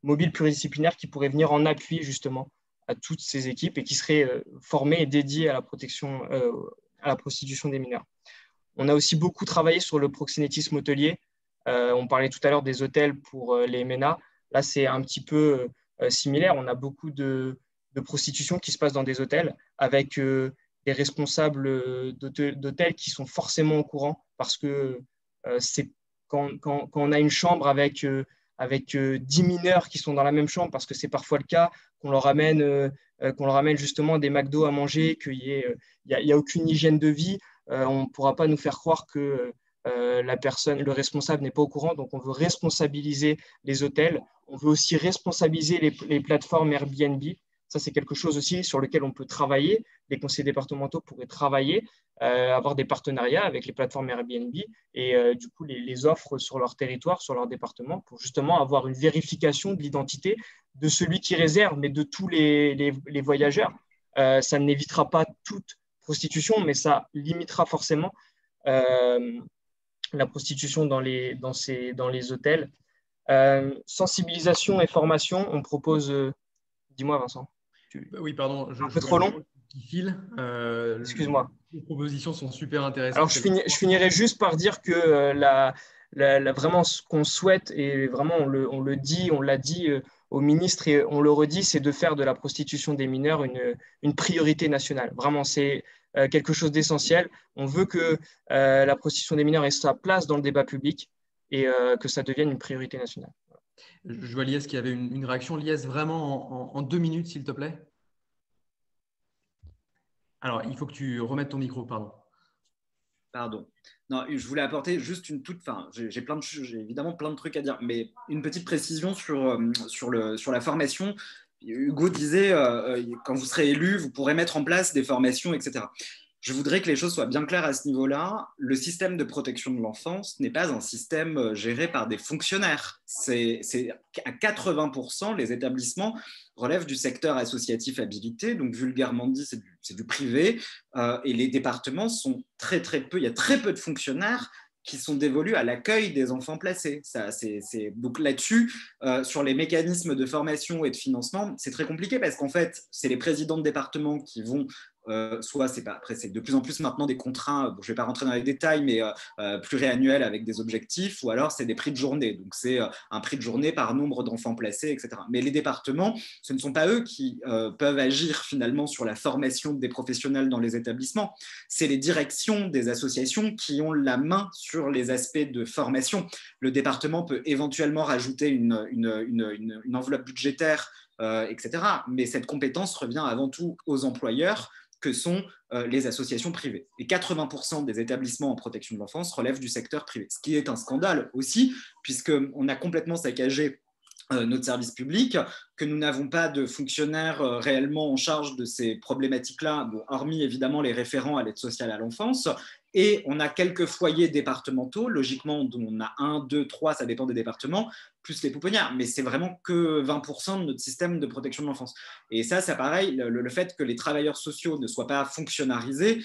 mobile pluridisciplinaire qui pourrait venir en appui justement à toutes ces équipes et qui serait formée et dédiée à la protection, à la prostitution des mineurs. On a aussi beaucoup travaillé sur le proxénétisme hôtelier. On parlait tout à l'heure des hôtels pour les MENA. Là, c'est un petit peu similaire. On a beaucoup de prostitution qui se passe dans des hôtels avec des responsables d'hôtels qui sont forcément au courant parce que c'est quand on a une chambre avec 10 mineurs qui sont dans la même chambre, parce que c'est parfois le cas, qu'on leur amène justement des McDo à manger, qu'il n'y a aucune hygiène de vie, on ne pourra pas nous faire croire que le responsable n'est pas au courant. Donc, on veut responsabiliser les hôtels. On veut aussi responsabiliser les plateformes Airbnb. Ça, c'est quelque chose aussi sur lequel on peut travailler. Les conseillers départementaux pourraient travailler, avoir des partenariats avec les plateformes Airbnb et du coup les offres sur leur territoire, sur leur département, pour justement avoir une vérification de l'identité de celui qui réserve, mais de tous les voyageurs. Ça n'évitera pas toute prostitution, mais ça limitera forcément la prostitution dans les hôtels. Sensibilisation et formation, on propose… Dis-moi, Vincent. Oui, pardon. Un peu trop long. Qui file. Excuse-moi. Les propositions sont super intéressantes. Alors, je finirai juste par dire que vraiment ce qu'on souhaite, et vraiment on le dit, on l'a dit au ministre et on le redit, c'est de faire de la prostitution des mineurs une priorité nationale. Vraiment, c'est quelque chose d'essentiel. On veut que la prostitution des mineurs ait sa place dans le débat public et que ça devienne une priorité nationale. Je vois Lies qui avait une réaction. Lies, vraiment en 2 minutes, s'il te plaît. Alors, il faut que tu remettes ton micro, pardon. Pardon. Non, je voulais apporter juste une toute… Enfin, j'ai évidemment plein de trucs à dire, mais une petite précision sur la formation. Hugo disait, quand vous serez élu, vous pourrez mettre en place des formations, etc. Je voudrais que les choses soient bien claires à ce niveau-là. Le système de protection de l'enfance n'est pas un système géré par des fonctionnaires. C'est à 80%, les établissements relèvent du secteur associatif habilité, donc vulgairement dit, c'est du privé. Et les départements sont très peu, il y a très peu de fonctionnaires qui sont dévolus à l'accueil des enfants placés. Donc là-dessus, sur les mécanismes de formation et de financement, c'est très compliqué parce qu'en fait, c'est les présidents de département qui vont après c'est de plus en plus maintenant des contrats, je ne vais pas rentrer dans les détails, mais pluriannuels avec des objectifs, ou alors c'est des prix de journée, donc c'est un prix de journée par nombre d'enfants placés, etc. Mais les départements, ce ne sont pas eux qui peuvent agir finalement sur la formation des professionnels dans les établissements, c'est les directions des associations qui ont la main sur les aspects de formation. Le département peut éventuellement rajouter une enveloppe budgétaire, etc. Mais cette compétence revient avant tout aux employeurs, que sont les associations privées. Et 80% des établissements en protection de l'enfance relèvent du secteur privé, ce qui est un scandale aussi, puisqu'on a complètement saccagé notre service public, que nous n'avons pas de fonctionnaires réellement en charge de ces problématiques-là, hormis évidemment les référents à l'aide sociale à l'enfance. Et on a quelques foyers départementaux, logiquement, dont on a 1, 2, 3, ça dépend des départements, plus les pouponnières. Mais c'est vraiment que 20% de notre système de protection de l'enfance. Et ça pareil, le fait que les travailleurs sociaux ne soient pas fonctionnalisés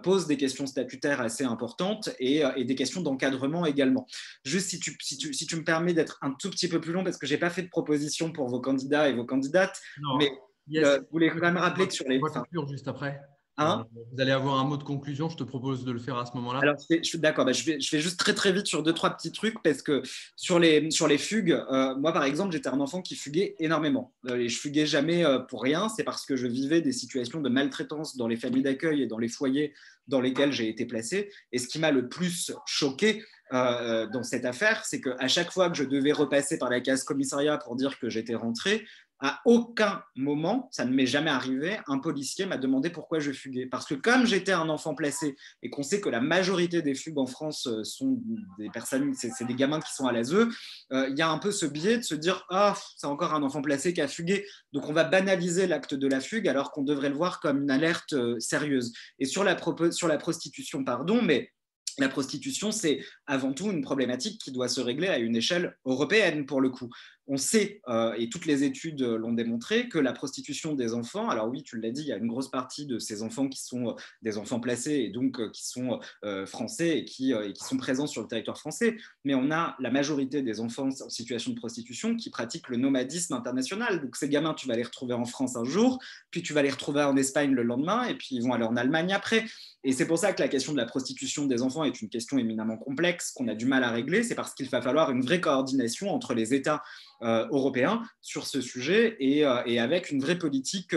pose des questions statutaires assez importantes et des questions d'encadrement également. Juste si tu me permets d'être un tout petit peu plus long, parce que je n'ai pas fait de proposition pour vos candidats et vos candidates, non. Mais je voulais quand même rappeler que sur les… On va conclure juste après. Hein, vous allez avoir un mot de conclusion, je te propose de le faire à ce moment-là. Alors, je suis d'accord, je vais juste très vite sur 2-3 petits trucs, parce que sur les fugues, moi par exemple, j'étais un enfant qui fuguait énormément. Et je fuguais jamais pour rien, c'est parce que je vivais des situations de maltraitance dans les familles d'accueil et dans les foyers dans lesquels j'ai été placé. Et ce qui m'a le plus choqué dans cette affaire, c'est qu'à chaque fois que je devais repasser par la case commissariat pour dire que j'étais rentré, à aucun moment, ça ne m'est jamais arrivé, un policier m'a demandé pourquoi je fuguais. Parce que comme j'étais un enfant placé et qu'on sait que la majorité des fugues en France sont des personnes, c'est des gamins qui sont à l'ASE, il y a un peu ce biais de se dire « Ah, c'est encore un enfant placé qui a fugué ». Donc on va banaliser l'acte de la fugue alors qu'on devrait le voir comme une alerte sérieuse. Et sur la prostitution, mais la prostitution, c'est avant tout une problématique qui doit se régler à une échelle européenne pour le coup. On sait, et toutes les études l'ont démontré, que la prostitution des enfants, alors oui, tu l'as dit, il y a une grosse partie de ces enfants qui sont des enfants placés et donc qui sont français et qui sont présents sur le territoire français, mais on a la majorité des enfants en situation de prostitution qui pratiquent le nomadisme international. Donc ces gamins, tu vas les retrouver en France un jour, puis tu vas les retrouver en Espagne le lendemain, et puis ils vont aller en Allemagne après. Et c'est pour ça que la question de la prostitution des enfants est une question éminemment complexe, qu'on a du mal à régler. C'est parce qu'il va falloir une vraie coordination entre les États européens sur ce sujet et avec une vraie politique,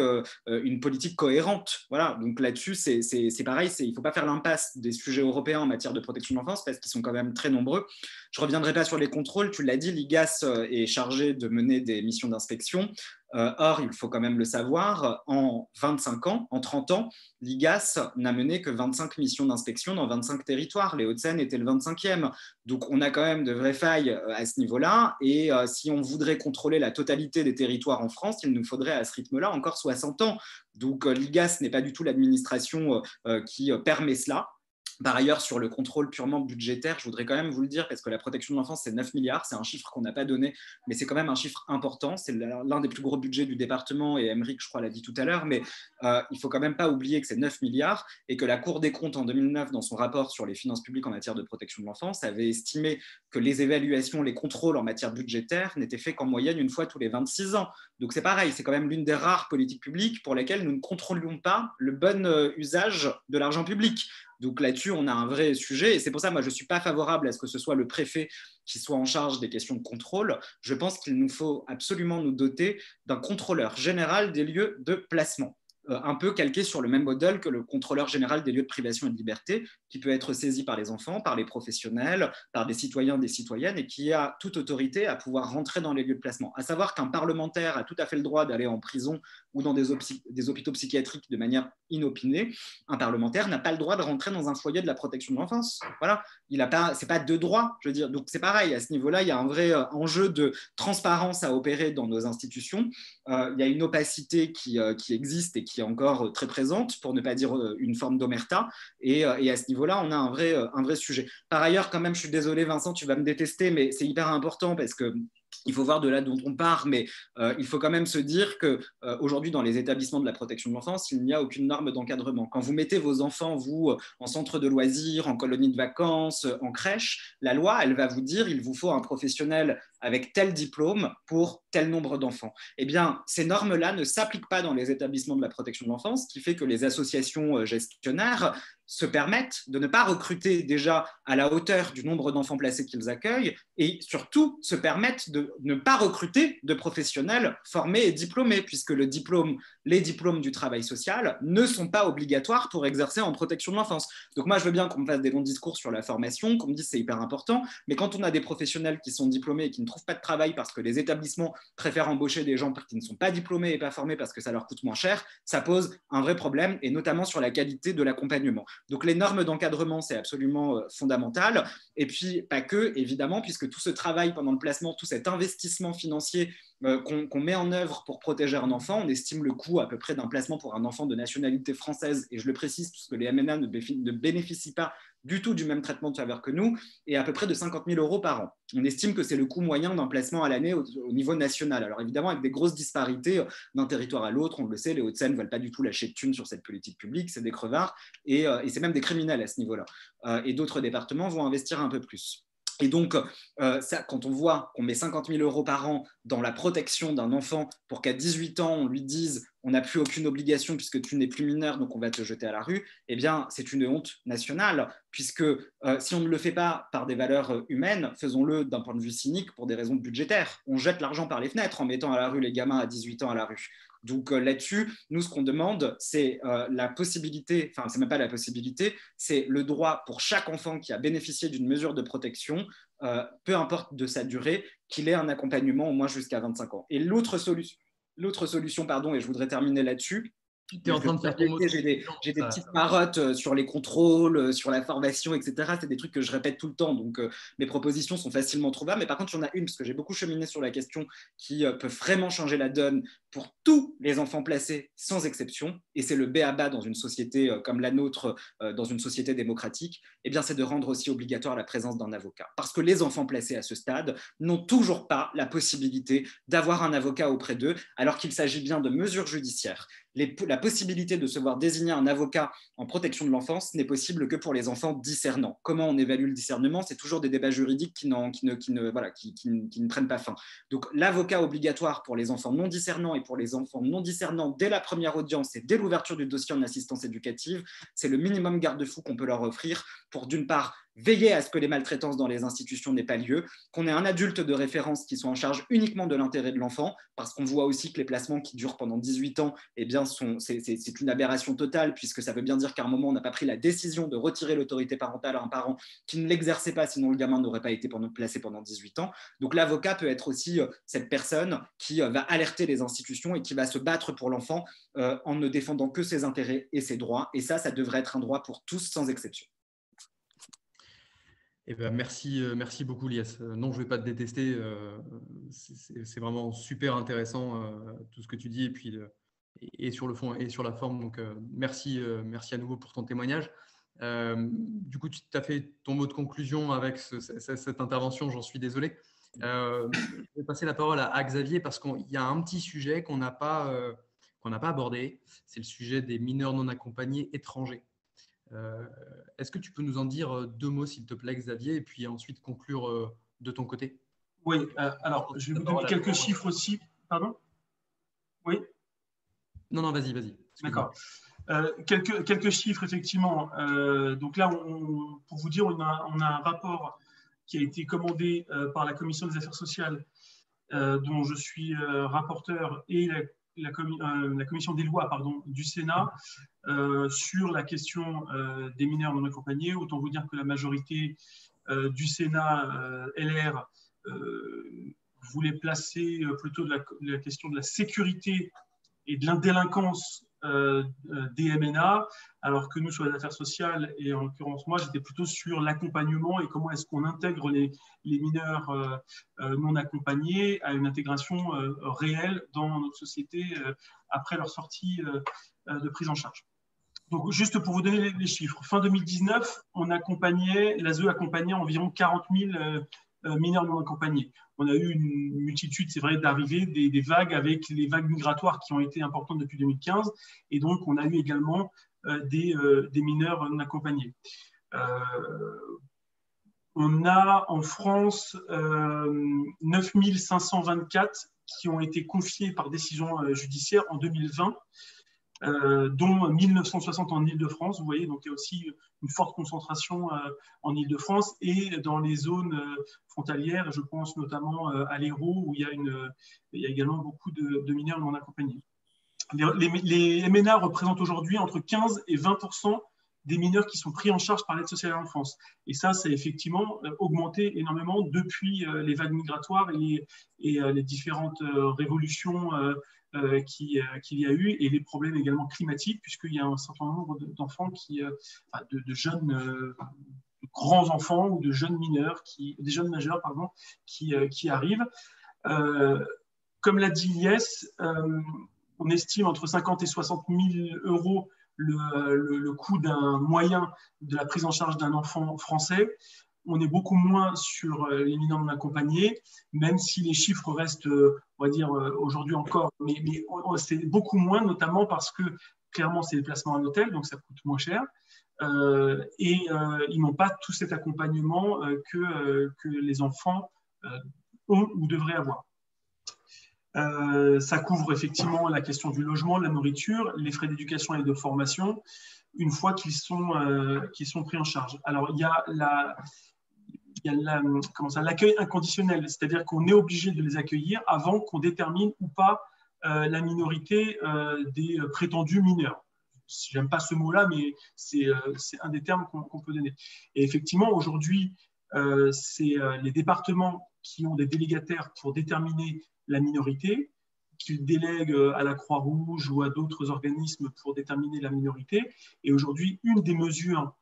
une politique cohérente. Voilà, donc là-dessus, c'est pareil, il ne faut pas faire l'impasse des sujets européens en matière de protection de l'enfance parce qu'ils sont quand même très nombreux. Je ne reviendrai pas sur les contrôles, tu l'as dit, l'IGAS est chargé de mener des missions d'inspection. Or, il faut quand même le savoir, en 25 ans, en 30 ans, l'IGAS n'a mené que 25 missions d'inspection dans 25 territoires. Les Hauts-de-Seine étaient le 25e. Donc, on a quand même de vraies failles à ce niveau-là. Et si on voudrait contrôler la totalité des territoires en France, il nous faudrait à ce rythme-là encore 60 ans. Donc, l'IGAS n'est pas du tout l'administration qui permet cela. Par ailleurs, sur le contrôle purement budgétaire, je voudrais quand même vous le dire, parce que la protection de l'enfance, c'est 9 milliards, c'est un chiffre qu'on n'a pas donné, mais c'est quand même un chiffre important, c'est l'un des plus gros budgets du département, et Aymeric, je crois, l'a dit tout à l'heure, mais il ne faut quand même pas oublier que c'est 9 milliards, et que la Cour des comptes, en 2009, dans son rapport sur les finances publiques en matière de protection de l'enfance, avait estimé que les évaluations, les contrôles en matière budgétaire n'étaient faits qu'en moyenne une fois tous les 26 ans. Donc c'est pareil, c'est quand même l'une des rares politiques publiques pour lesquelles nous ne contrôlions pas le bon usage de l'argent public. Donc là-dessus, on a un vrai sujet et c'est pour ça, moi, je ne suis pas favorable à ce que ce soit le préfet qui soit en charge des questions de contrôle. Je pense qu'il nous faut absolument nous doter d'un contrôleur général des lieux de placement. Un peu calqué sur le même modèle que le contrôleur général des lieux de privation et de liberté, qui peut être saisi par les enfants, par les professionnels, par des citoyens, des citoyennes, et qui a toute autorité à pouvoir rentrer dans les lieux de placement. À savoir qu'un parlementaire a tout à fait le droit d'aller en prison ou dans des hôpitaux psychiatriques de manière inopinée. Un parlementaire n'a pas le droit de rentrer dans un foyer de la protection de l'enfance. Voilà, c'est pas de droit, je veux dire. Donc c'est pareil, à ce niveau-là, il y a un vrai enjeu de transparence à opérer dans nos institutions. Il y a une opacité qui existe et qui est encore très présente, pour ne pas dire une forme d'omerta. Et à ce niveau-là, on a un vrai sujet. Par ailleurs, quand même, je suis désolé, Vincent, tu vas me détester, mais c'est hyper important parce que il faut voir de là dont on part, mais il faut quand même se dire qu'aujourd'hui, dans les établissements de la protection de l'enfance, il n'y a aucune norme d'encadrement. Quand vous mettez vos enfants, vous, en centre de loisirs, en colonie de vacances, en crèche, la loi, elle va vous dire il vous faut un professionnel avec tel diplôme pour tel nombre d'enfants. Eh bien, ces normes-là ne s'appliquent pas dans les établissements de la protection de l'enfance, ce qui fait que les associations gestionnaires se permettent de ne pas recruter déjà à la hauteur du nombre d'enfants placés qu'ils accueillent et surtout se permettent de ne pas recruter de professionnels formés et diplômés, puisque les diplômes du travail social ne sont pas obligatoires pour exercer en protection de l'enfance. Donc moi, je veux bien qu'on me fasse des longs discours sur la formation, qu'on me dise c'est hyper important, mais quand on a des professionnels qui sont diplômés et qui ne trouvent pas de travail parce que les établissements préfèrent embaucher des gens qui ne sont pas diplômés et pas formés parce que ça leur coûte moins cher, ça pose un vrai problème, et notamment sur la qualité de l'accompagnement. Donc les normes d'encadrement, c'est absolument fondamental. Et puis pas que, évidemment, puisque tout ce travail pendant le placement, tout cet investissement financier qu'on met en œuvre pour protéger un enfant, on estime le coût à peu près d'un placement pour un enfant de nationalité française, et je le précise puisque les MNA ne bénéficient pas du tout du même traitement de faveur que nous, et à peu près de 50 000 € par an. On estime que c'est le coût moyen d'un placement à l'année au niveau national. Alors évidemment, avec des grosses disparités d'un territoire à l'autre, on le sait, les Hauts-de-Seine ne veulent pas du tout lâcher de thunes sur cette politique publique, c'est des crevards, et c'est même des criminels à ce niveau-là. Et d'autres départements vont investir un peu plus. Et donc, quand on voit qu'on met 50 000 € par an dans la protection d'un enfant pour qu'à 18 ans, on lui dise on n'a plus aucune obligation puisque tu n'es plus mineur, donc on va te jeter à la rue, eh bien, c'est une honte nationale, puisque si on ne le fait pas par des valeurs humaines, faisons-le d'un point de vue cynique pour des raisons budgétaires. On jette l'argent par les fenêtres en mettant à la rue les gamins à 18 ans à la rue. Donc là-dessus, nous, ce qu'on demande, c'est la possibilité, enfin, c'est même pas la possibilité, c'est le droit pour chaque enfant qui a bénéficié d'une mesure de protection, peu importe de sa durée, qu'il ait un accompagnement au moins jusqu'à 25 ans. Et l'autre solution, pardon, et je voudrais terminer là-dessus, tu es en train de faire ton mot. J'ai des petites marottes sur les contrôles, sur la formation, etc. C'est des trucs que je répète tout le temps, donc mes propositions sont facilement trouvables. Mais par contre, il y en a une, parce que j'ai beaucoup cheminé sur la question, qui peut vraiment changer la donne pour tous les enfants placés, sans exception, et c'est le b.a.-ba dans une société comme la nôtre, dans une société démocratique, eh bien, c'est de rendre aussi obligatoire la présence d'un avocat. Parce que les enfants placés à ce stade n'ont toujours pas la possibilité d'avoir un avocat auprès d'eux, alors qu'il s'agit bien de mesures judiciaires. La possibilité de se voir désigner un avocat en protection de l'enfance n'est possible que pour les enfants discernants. Comment on évalue le discernement? C'est toujours des débats juridiques qui ne prennent pas fin. Donc l'avocat obligatoire pour les enfants non discernants et pour les enfants non discernants dès la première audience et dès l'ouverture du dossier en assistance éducative, c'est le minimum garde-fou qu'on peut leur offrir pour, d'une part, veiller à ce que les maltraitances dans les institutions n'aient pas lieu, qu'on ait un adulte de référence qui soit en charge uniquement de l'intérêt de l'enfant, parce qu'on voit aussi que les placements qui durent pendant 18 ans, eh bien, c'est une aberration totale, puisque ça veut bien dire qu'à un moment, on n'a pas pris la décision de retirer l'autorité parentale à un parent qui ne l'exerçait pas, sinon le gamin n'aurait pas été placé pendant 18 ans. Donc l'avocat peut être aussi cette personne qui va alerter les institutions et qui va se battre pour l'enfant en ne défendant que ses intérêts et ses droits. Et ça devrait être un droit pour tous, sans exception. Eh ben, merci beaucoup, Lies. Non, je ne vais pas te détester. C'est vraiment super intéressant tout ce que tu dis, et sur le fond et sur la forme. Donc, merci à nouveau pour ton témoignage. Du coup, tu as fait ton mot de conclusion avec cette intervention, j'en suis désolé. Je vais passer la parole à Xavier parce qu'il y a un petit sujet qu'on n'a pas abordé, c'est le sujet des mineurs non accompagnés étrangers. Est-ce que tu peux nous en dire 2 mots, s'il te plaît, Xavier, et puis ensuite conclure de ton côté? Oui, alors je vais vous donner quelques chiffres aussi. Pardon? Oui? Non, vas-y. D'accord. Quelques chiffres, effectivement. Donc là, pour vous dire, on a un rapport qui a été commandé par la Commission des affaires sociales, dont je suis rapporteur, et la Commission des lois du Sénat, sur la question des mineurs non accompagnés. Autant vous dire que la majorité du Sénat LR voulait placer plutôt la question de la sécurité et de l'indélinquance des MNA, alors que nous, sur les affaires sociales, et en l'occurrence moi, j'étais plutôt sur l'accompagnement et comment est-ce qu'on intègre les mineurs non accompagnés à une intégration réelle dans notre société après leur sortie de prise en charge. Donc, juste pour vous donner les chiffres, fin 2019, l'ASE accompagnait environ 40 000 mineurs non accompagnés. On a eu une multitude, c'est vrai, d'arrivées, des vagues avec les vagues migratoires qui ont été importantes depuis 2015. Et donc, on a eu également des mineurs non accompagnés. On a en France 9 524 qui ont été confiés par décision judiciaire en 2020. Dont 1960 en Île-de-France, vous voyez, donc il y a aussi une forte concentration en Île-de-France et dans les zones frontalières, je pense notamment à l'Hérault, où il y a également beaucoup de mineurs non accompagnés. Les MNA représentent aujourd'hui entre 15 et 20% des mineurs qui sont pris en charge par l'aide sociale à l'enfance. Et ça a effectivement augmenté énormément depuis les vagues migratoires et les différentes révolutions qu'il y a eu, et les problèmes également climatiques, puisqu'il y a un certain nombre d'enfants de jeunes, de grands enfants ou de jeunes mineurs, des jeunes majeurs, pardon, qui arrivent. Comme l'a dit Lies, on estime entre 50 et 60 000 euros le coût d'un moyen de la prise en charge d'un enfant français. On est beaucoup moins sur les mineurs non accompagnés, même si les chiffres restent, on va dire, aujourd'hui encore, mais c'est beaucoup moins, notamment parce que, clairement, c'est des placements en hôtel, donc ça coûte moins cher, et ils n'ont pas tout cet accompagnement que les enfants ont ou devraient avoir. Ça couvre effectivement la question du logement, de la nourriture, les frais d'éducation et de formation, une fois qu'ils sont pris en charge. Alors, il y a l'accueil inconditionnel, c'est-à-dire qu'on est obligé de les accueillir avant qu'on détermine ou pas la minorité des prétendus mineurs. J'aime pas ce mot-là, mais c'est un des termes qu'on peut donner. Et effectivement, aujourd'hui, c'est les départements qui ont des délégataires pour déterminer la minorité, qu'ils délèguent à la Croix-Rouge ou à d'autres organismes pour déterminer la minorité. Et aujourd'hui, une des mesures,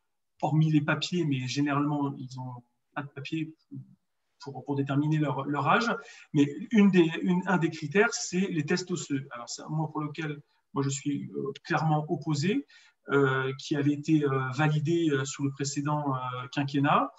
hormis les papiers, mais généralement, ils n'ont pas de papier pour déterminer leur âge, mais un des critères, c'est les tests osseux. Alors, c'est un mot pour lequel je suis clairement opposé, qui avait été validé sous le précédent quinquennat.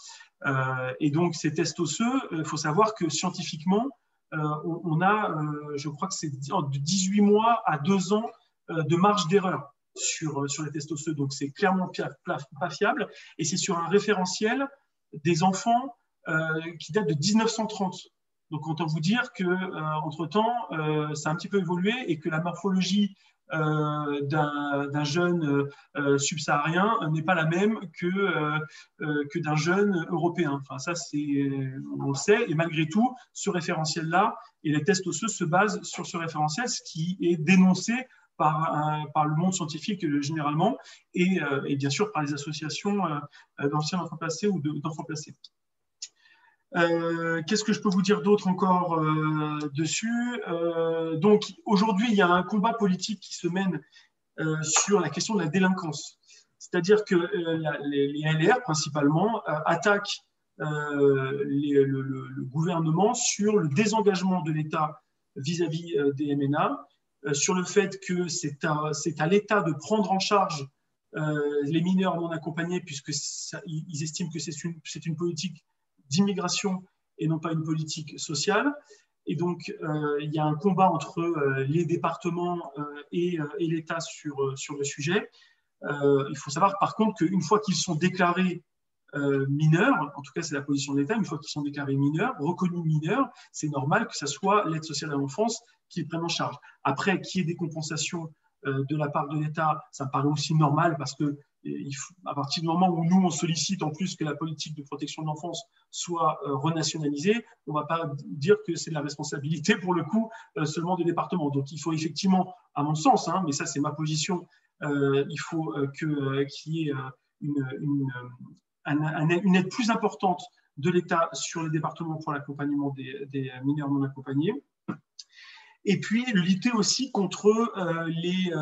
Et donc, ces tests osseux, il faut savoir que scientifiquement, on a, je crois que c'est de 18 mois à 2 ans de marge d'erreur sur les tests osseux. Donc, c'est clairement pas fiable. Et c'est sur un référentiel des enfants qui date de 1930. Donc, autant vous dire qu'entre-temps, ça a un petit peu évolué et que la morphologie d'un jeune subsaharien n'est pas la même que d'un jeune européen. Enfin, ça, on le sait. Et malgré tout, ce référentiel-là et les tests osseux se basent sur ce référentiel, ce qui est dénoncé par le monde scientifique généralement et bien sûr par les associations d'anciens enfants placés ou d'enfants placés. Qu'est-ce que je peux vous dire d'autre encore dessus? Donc aujourd'hui, il y a un combat politique qui se mène sur la question de la délinquance. C'est-à-dire que les LR, principalement, attaquent le gouvernement sur le désengagement de l'État vis-à-vis des MNA, sur le fait que c'est à l'État de prendre en charge les mineurs non accompagnés, puisque ils estiment que c'est une politique d'immigration et non pas une politique sociale. Et donc, il y a un combat entre les départements et l'État sur le sujet. Il faut savoir, par contre, qu'une fois qu'ils sont déclarés mineurs, en tout cas c'est la position de l'État, une fois qu'ils sont déclarés mineurs, reconnus mineurs, c'est normal que ce soit l'aide sociale à l'enfance qui les prenne en charge. Après, qu'il y ait des compensations de la part de l'État, ça me paraît aussi normal parce que à partir du moment où nous, on sollicite en plus que la politique de protection de l'enfance soit renationalisée, on ne va pas dire que c'est de la responsabilité, pour le coup, seulement des départements. Donc, il faut effectivement, à mon sens, mais ça, c'est ma position, il faut qu'il y ait une aide plus importante de l'État sur les départements pour l'accompagnement des mineurs non accompagnés. Et puis, lutter aussi contre les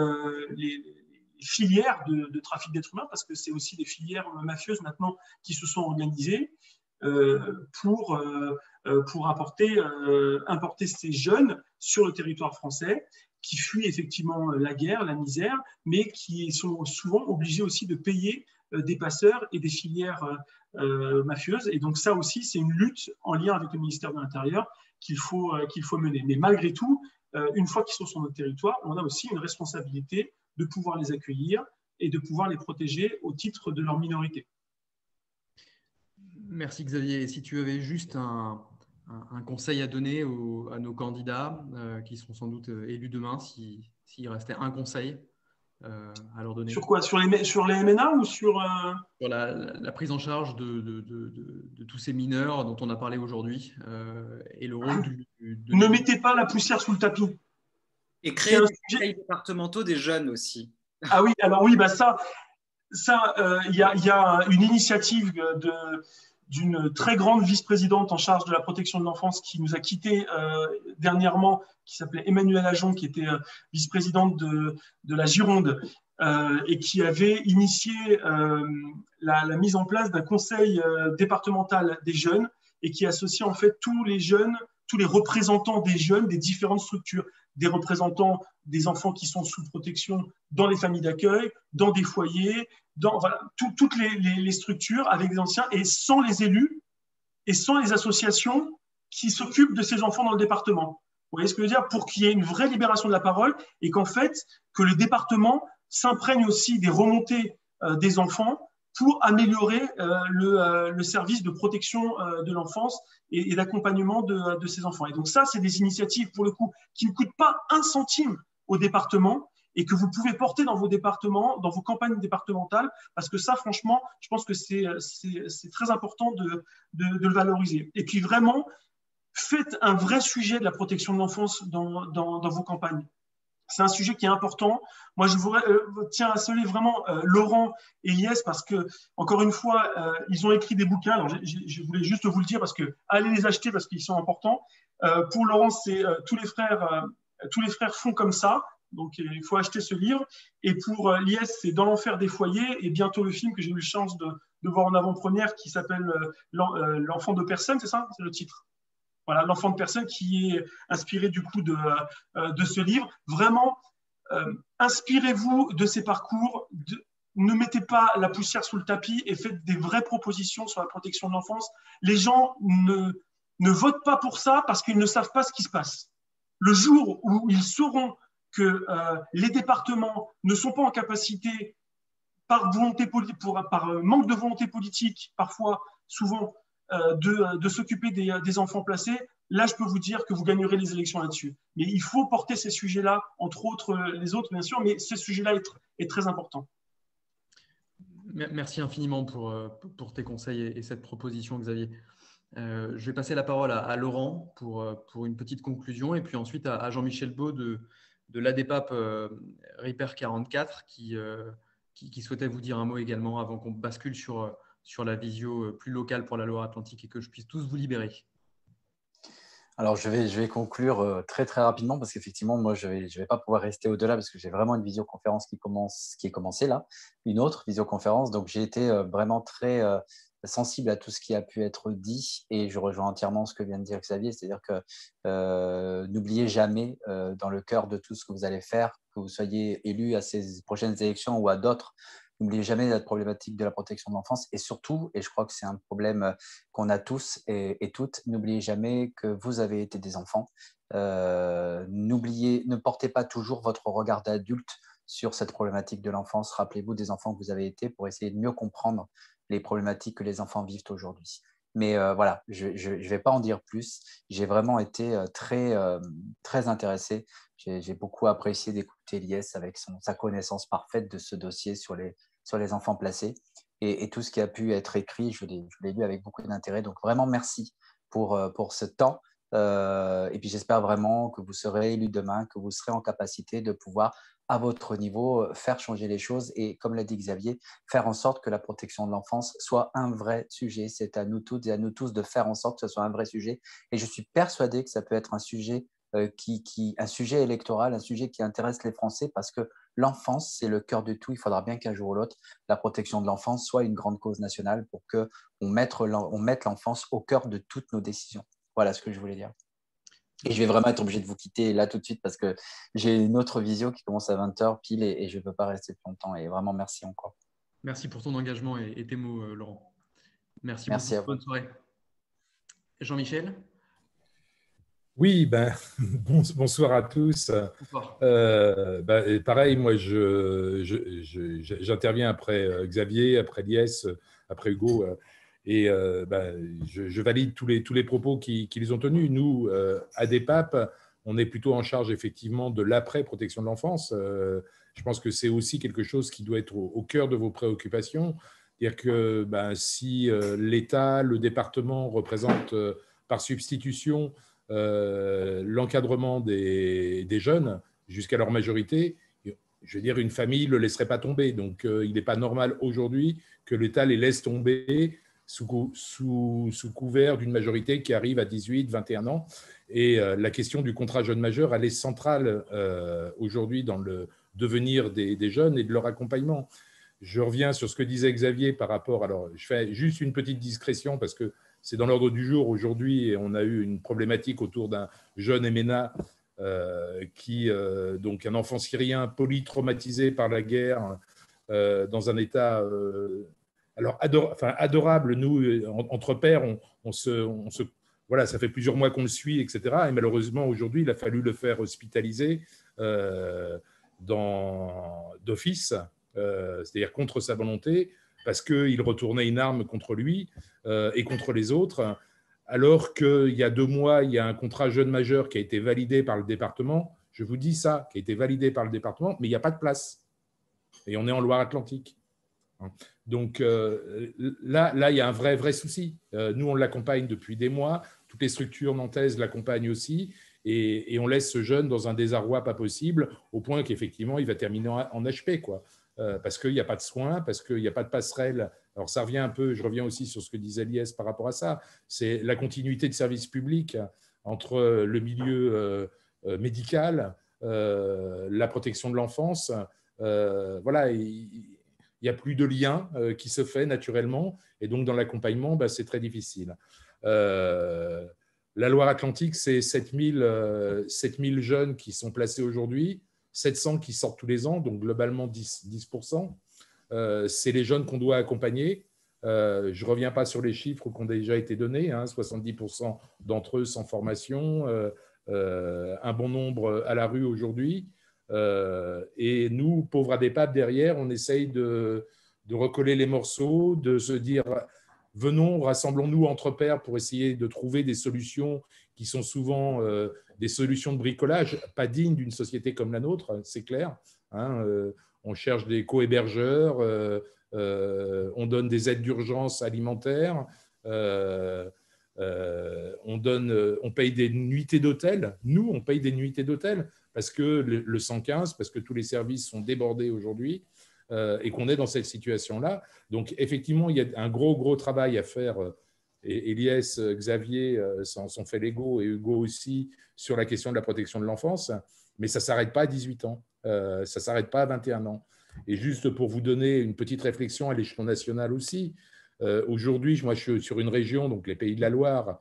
filières de trafic d'êtres humains, parce que c'est aussi des filières mafieuses maintenant qui se sont organisées pour importer ces jeunes sur le territoire français qui fuient effectivement la guerre, la misère, mais qui sont souvent obligés aussi de payer des passeurs et des filières mafieuses. Et donc ça aussi, c'est une lutte en lien avec le ministère de l'Intérieur qu'il faut mener. Mais malgré tout, une fois qu'ils sont sur notre territoire, on a aussi une responsabilité de pouvoir les accueillir et de pouvoir les protéger au titre de leur minorité. Merci Xavier. Et si tu avais juste un conseil à donner à nos candidats qui seront sans doute élus demain, s'il restait un conseil à leur donner. Sur quoi? Sur les MNA ou sur la prise en charge de tous ces mineurs dont on a parlé aujourd'hui et le rôle Ne mettez pas la poussière sous le tapis. Et créer des conseils départementaux des jeunes aussi. Ah oui, alors oui, ça, il y a une initiative d'une très grande vice-présidente en charge de la protection de l'enfance qui nous a quittés dernièrement, qui s'appelait Emmanuelle Ajon, qui était vice-présidente de la Gironde et qui avait initié la mise en place d'un conseil départemental des jeunes et qui associe en fait tous les jeunes, tous les représentants des jeunes des différentes structures, des représentants des enfants qui sont sous protection dans les familles d'accueil, dans des foyers, dans toutes les structures avec des anciens et sans les élus et sans les associations qui s'occupent de ces enfants dans le département. Vous voyez ce que je veux dire? Pour qu'il y ait une vraie libération de la parole et qu'en fait, que le département s'imprègne aussi des remontées des enfants pour améliorer le service de protection de l'enfance et d'accompagnement de ces enfants. Et donc ça, c'est des initiatives, pour le coup, qui ne coûtent pas un centime au département et que vous pouvez porter dans vos départements, dans vos campagnes départementales, parce que ça, franchement, je pense que c'est très important de le valoriser. Et puis vraiment, faites un vrai sujet de la protection de l'enfance dans vos campagnes. C'est un sujet qui est important. Moi, je tiens à saluer vraiment Laurent et Lies parce que, encore une fois, ils ont écrit des bouquins. Alors, je voulais juste vous le dire parce que allez les acheter parce qu'ils sont importants. Pour Laurent, c'est tous les frères font comme ça. Donc, il faut acheter ce livre. Et pour Lies, c'est Dans l'enfer des foyers et bientôt le film que j'ai eu la chance de voir en avant-première qui s'appelle L'enfant de personne, c'est ça? C'est le titre. Voilà, l'enfant de personne qui est inspiré du coup de ce livre. Vraiment, inspirez-vous de ces parcours, ne mettez pas la poussière sous le tapis et faites des vraies propositions sur la protection de l'enfance. Les gens ne votent pas pour ça parce qu'ils ne savent pas ce qui se passe. Le jour où ils sauront que les départements ne sont pas en capacité, par manque de volonté politique, parfois, souvent, de s'occuper des enfants placés, là, je peux vous dire que vous gagnerez les élections là-dessus. Mais il faut porter ces sujets-là, entre autres les autres, bien sûr, mais ce sujet-là est très important. Merci infiniment pour tes conseils et cette proposition, Xavier. Je vais passer la parole à Laurent pour une petite conclusion et puis ensuite à Jean-Michel Beau de l'ADEPAP Repair 44 qui souhaitait vous dire un mot également avant qu'on bascule sur la visio plus locale pour la Loire-Atlantique et que je puisse tous vous libérer. Alors, je vais conclure très, très rapidement parce qu'effectivement, moi, je vais pas pouvoir rester au-delà parce que j'ai vraiment une visioconférence qui est commencée là, une autre visioconférence. Donc, j'ai été vraiment très sensible à tout ce qui a pu être dit et je rejoins entièrement ce que vient de dire Xavier, c'est-à-dire que n'oubliez jamais dans le cœur de tout ce que vous allez faire, que vous soyez élu à ces prochaines élections ou à d'autres, N'oubliez jamais la problématique de la protection de l'enfance et surtout, et je crois que c'est un problème qu'on a tous et toutes, n'oubliez jamais que vous avez été des enfants. Ne portez pas toujours votre regard d'adulte sur cette problématique de l'enfance. Rappelez-vous des enfants que vous avez été pour essayer de mieux comprendre les problématiques que les enfants vivent aujourd'hui. Mais voilà, je ne vais pas en dire plus. J'ai vraiment été très intéressé. J'ai beaucoup apprécié d'écouter Lies avec sa connaissance parfaite de ce dossier sur les enfants placés. Et tout ce qui a pu être écrit, je l'ai lu avec beaucoup d'intérêt. Donc vraiment, merci pour ce temps. Et puis j'espère vraiment que vous serez élu demain, que vous serez en capacité de pouvoir, à votre niveau, faire changer les choses et, comme l'a dit Xavier, faire en sorte que la protection de l'enfance soit un vrai sujet. C'est à nous toutes et à nous tous de faire en sorte que ce soit un vrai sujet. Et je suis persuadé que ça peut être un sujet un sujet électoral, un sujet qui intéresse les Français parce que l'enfance, c'est le cœur de tout. Il faudra bien qu'un jour ou l'autre, la protection de l'enfance soit une grande cause nationale pour qu'on mette l'enfance au cœur de toutes nos décisions. Voilà ce que je voulais dire. Et je vais vraiment être obligé de vous quitter là tout de suite parce que j'ai une autre visio qui commence à 20h pile et je ne peux pas rester plus longtemps. Et vraiment, merci encore. Merci pour ton engagement et tes mots, Laurent. Merci beaucoup. À vous. Bonne soirée. Jean-Michel ? Oui, bonsoir à tous. Bonsoir. Pareil, moi, j'interviens après Xavier, après Lies, après Hugo. Et je valide tous les propos qu'ils ont tenus. Nous, à DEPAP, on est plutôt en charge effectivement de l'après-protection de l'enfance. Je pense que c'est aussi quelque chose qui doit être au cœur de vos préoccupations. C'est-à-dire que si l'État, le département représente par substitution l'encadrement des jeunes jusqu'à leur majorité, je veux dire, une famille ne le laisserait pas tomber. Donc, il n'est pas normal aujourd'hui que l'État les laisse tomber sous couvert d'une majorité qui arrive à 18, 21 ans. Et la question du contrat jeune majeur, elle est centrale aujourd'hui dans le devenir des jeunes et de leur accompagnement. Je reviens sur ce que disait Xavier par rapport… Alors, je fais juste une petite discrétion parce que c'est dans l'ordre du jour aujourd'hui et on a eu une problématique autour d'un jeune MNA donc un enfant syrien polytraumatisé par la guerre dans un état… Alors, adorable, nous, entre pairs, voilà, ça fait plusieurs mois qu'on le suit, etc. Et malheureusement, aujourd'hui, il a fallu le faire hospitaliser d'office, c'est-à-dire contre sa volonté, parce qu'il retournait une arme contre lui et contre les autres, alors qu'il y a 2 mois, il y a un contrat jeune majeur qui a été validé par le département. Je vous dis ça, qui a été validé par le département, mais il n'y a pas de place. Et on est en Loire-Atlantique. Donc là, il y a un vrai souci. Nous, on l'accompagne depuis des mois. Toutes les structures nantaises l'accompagnent aussi. Et on laisse ce jeune dans un désarroi pas possible, au point qu'effectivement, il va terminer en HP, quoi. Parce qu'il n'y a pas de soins, parce qu'il n'y a pas de passerelle. Alors, ça revient un peu, je reviens aussi sur ce que disait Lies par rapport à ça. C'est la continuité de service public entre le milieu médical, la protection de l'enfance. Voilà, il n'y a plus de lien qui se fait naturellement. Et donc, dans l'accompagnement, c'est très difficile. La Loire-Atlantique, c'est 7000 jeunes qui sont placés aujourd'hui, 700 qui sortent tous les ans, donc globalement 10%. C'est les jeunes qu'on doit accompagner. Je ne reviens pas sur les chiffres qui ont déjà été donnés, 70% d'entre eux sans formation, un bon nombre à la rue aujourd'hui. Et nous, pauvres ADEPAP, derrière, on essaye de recoller les morceaux, de se dire… Venons, rassemblons-nous entre pairs pour essayer de trouver des solutions qui sont souvent des solutions de bricolage, pas dignes d'une société comme la nôtre, c'est clair. On cherche des co-hébergeurs, on donne des aides d'urgence alimentaires, on paye des nuitées d'hôtel. Nous, on paye des nuitées d'hôtel parce que le 115, parce que tous les services sont débordés aujourd'hui. Et qu'on est dans cette situation-là. Donc, effectivement, il y a un gros travail à faire. Et Lies, Xavier s'en sont fait l'ego et Hugo aussi sur la question de la protection de l'enfance. Mais ça ne s'arrête pas à 18 ans. Ça ne s'arrête pas à 21 ans. Et juste pour vous donner une petite réflexion à l'échelon national aussi, aujourd'hui, moi, je suis sur une région, donc les Pays de la Loire,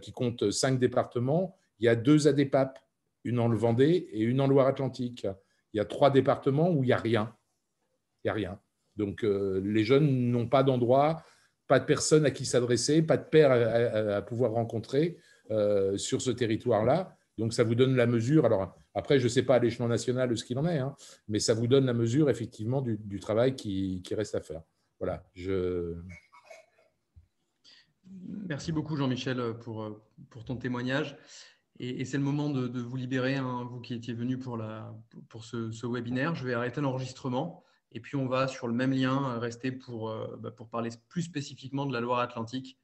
qui compte 5 départements. Il y a 2 ADEPAP, une en Vendée et une en Loire-Atlantique. Il y a 3 départements où il n'y a rien. Il n'y a rien. Donc, les jeunes n'ont pas d'endroit, pas de personne à qui s'adresser, pas de père à pouvoir rencontrer sur ce territoire-là. Donc, ça vous donne la mesure. Alors, après, je ne sais pas à l'échelon national ce qu'il en est, hein, mais ça vous donne la mesure, effectivement, du travail qui reste à faire. Voilà. Merci beaucoup, Jean-Michel, pour ton témoignage. Et c'est le moment de vous libérer, hein, vous qui étiez venu pour ce webinaire. Je vais arrêter l'enregistrement et puis on va, sur le même lien, rester pour parler plus spécifiquement de la Loire-Atlantique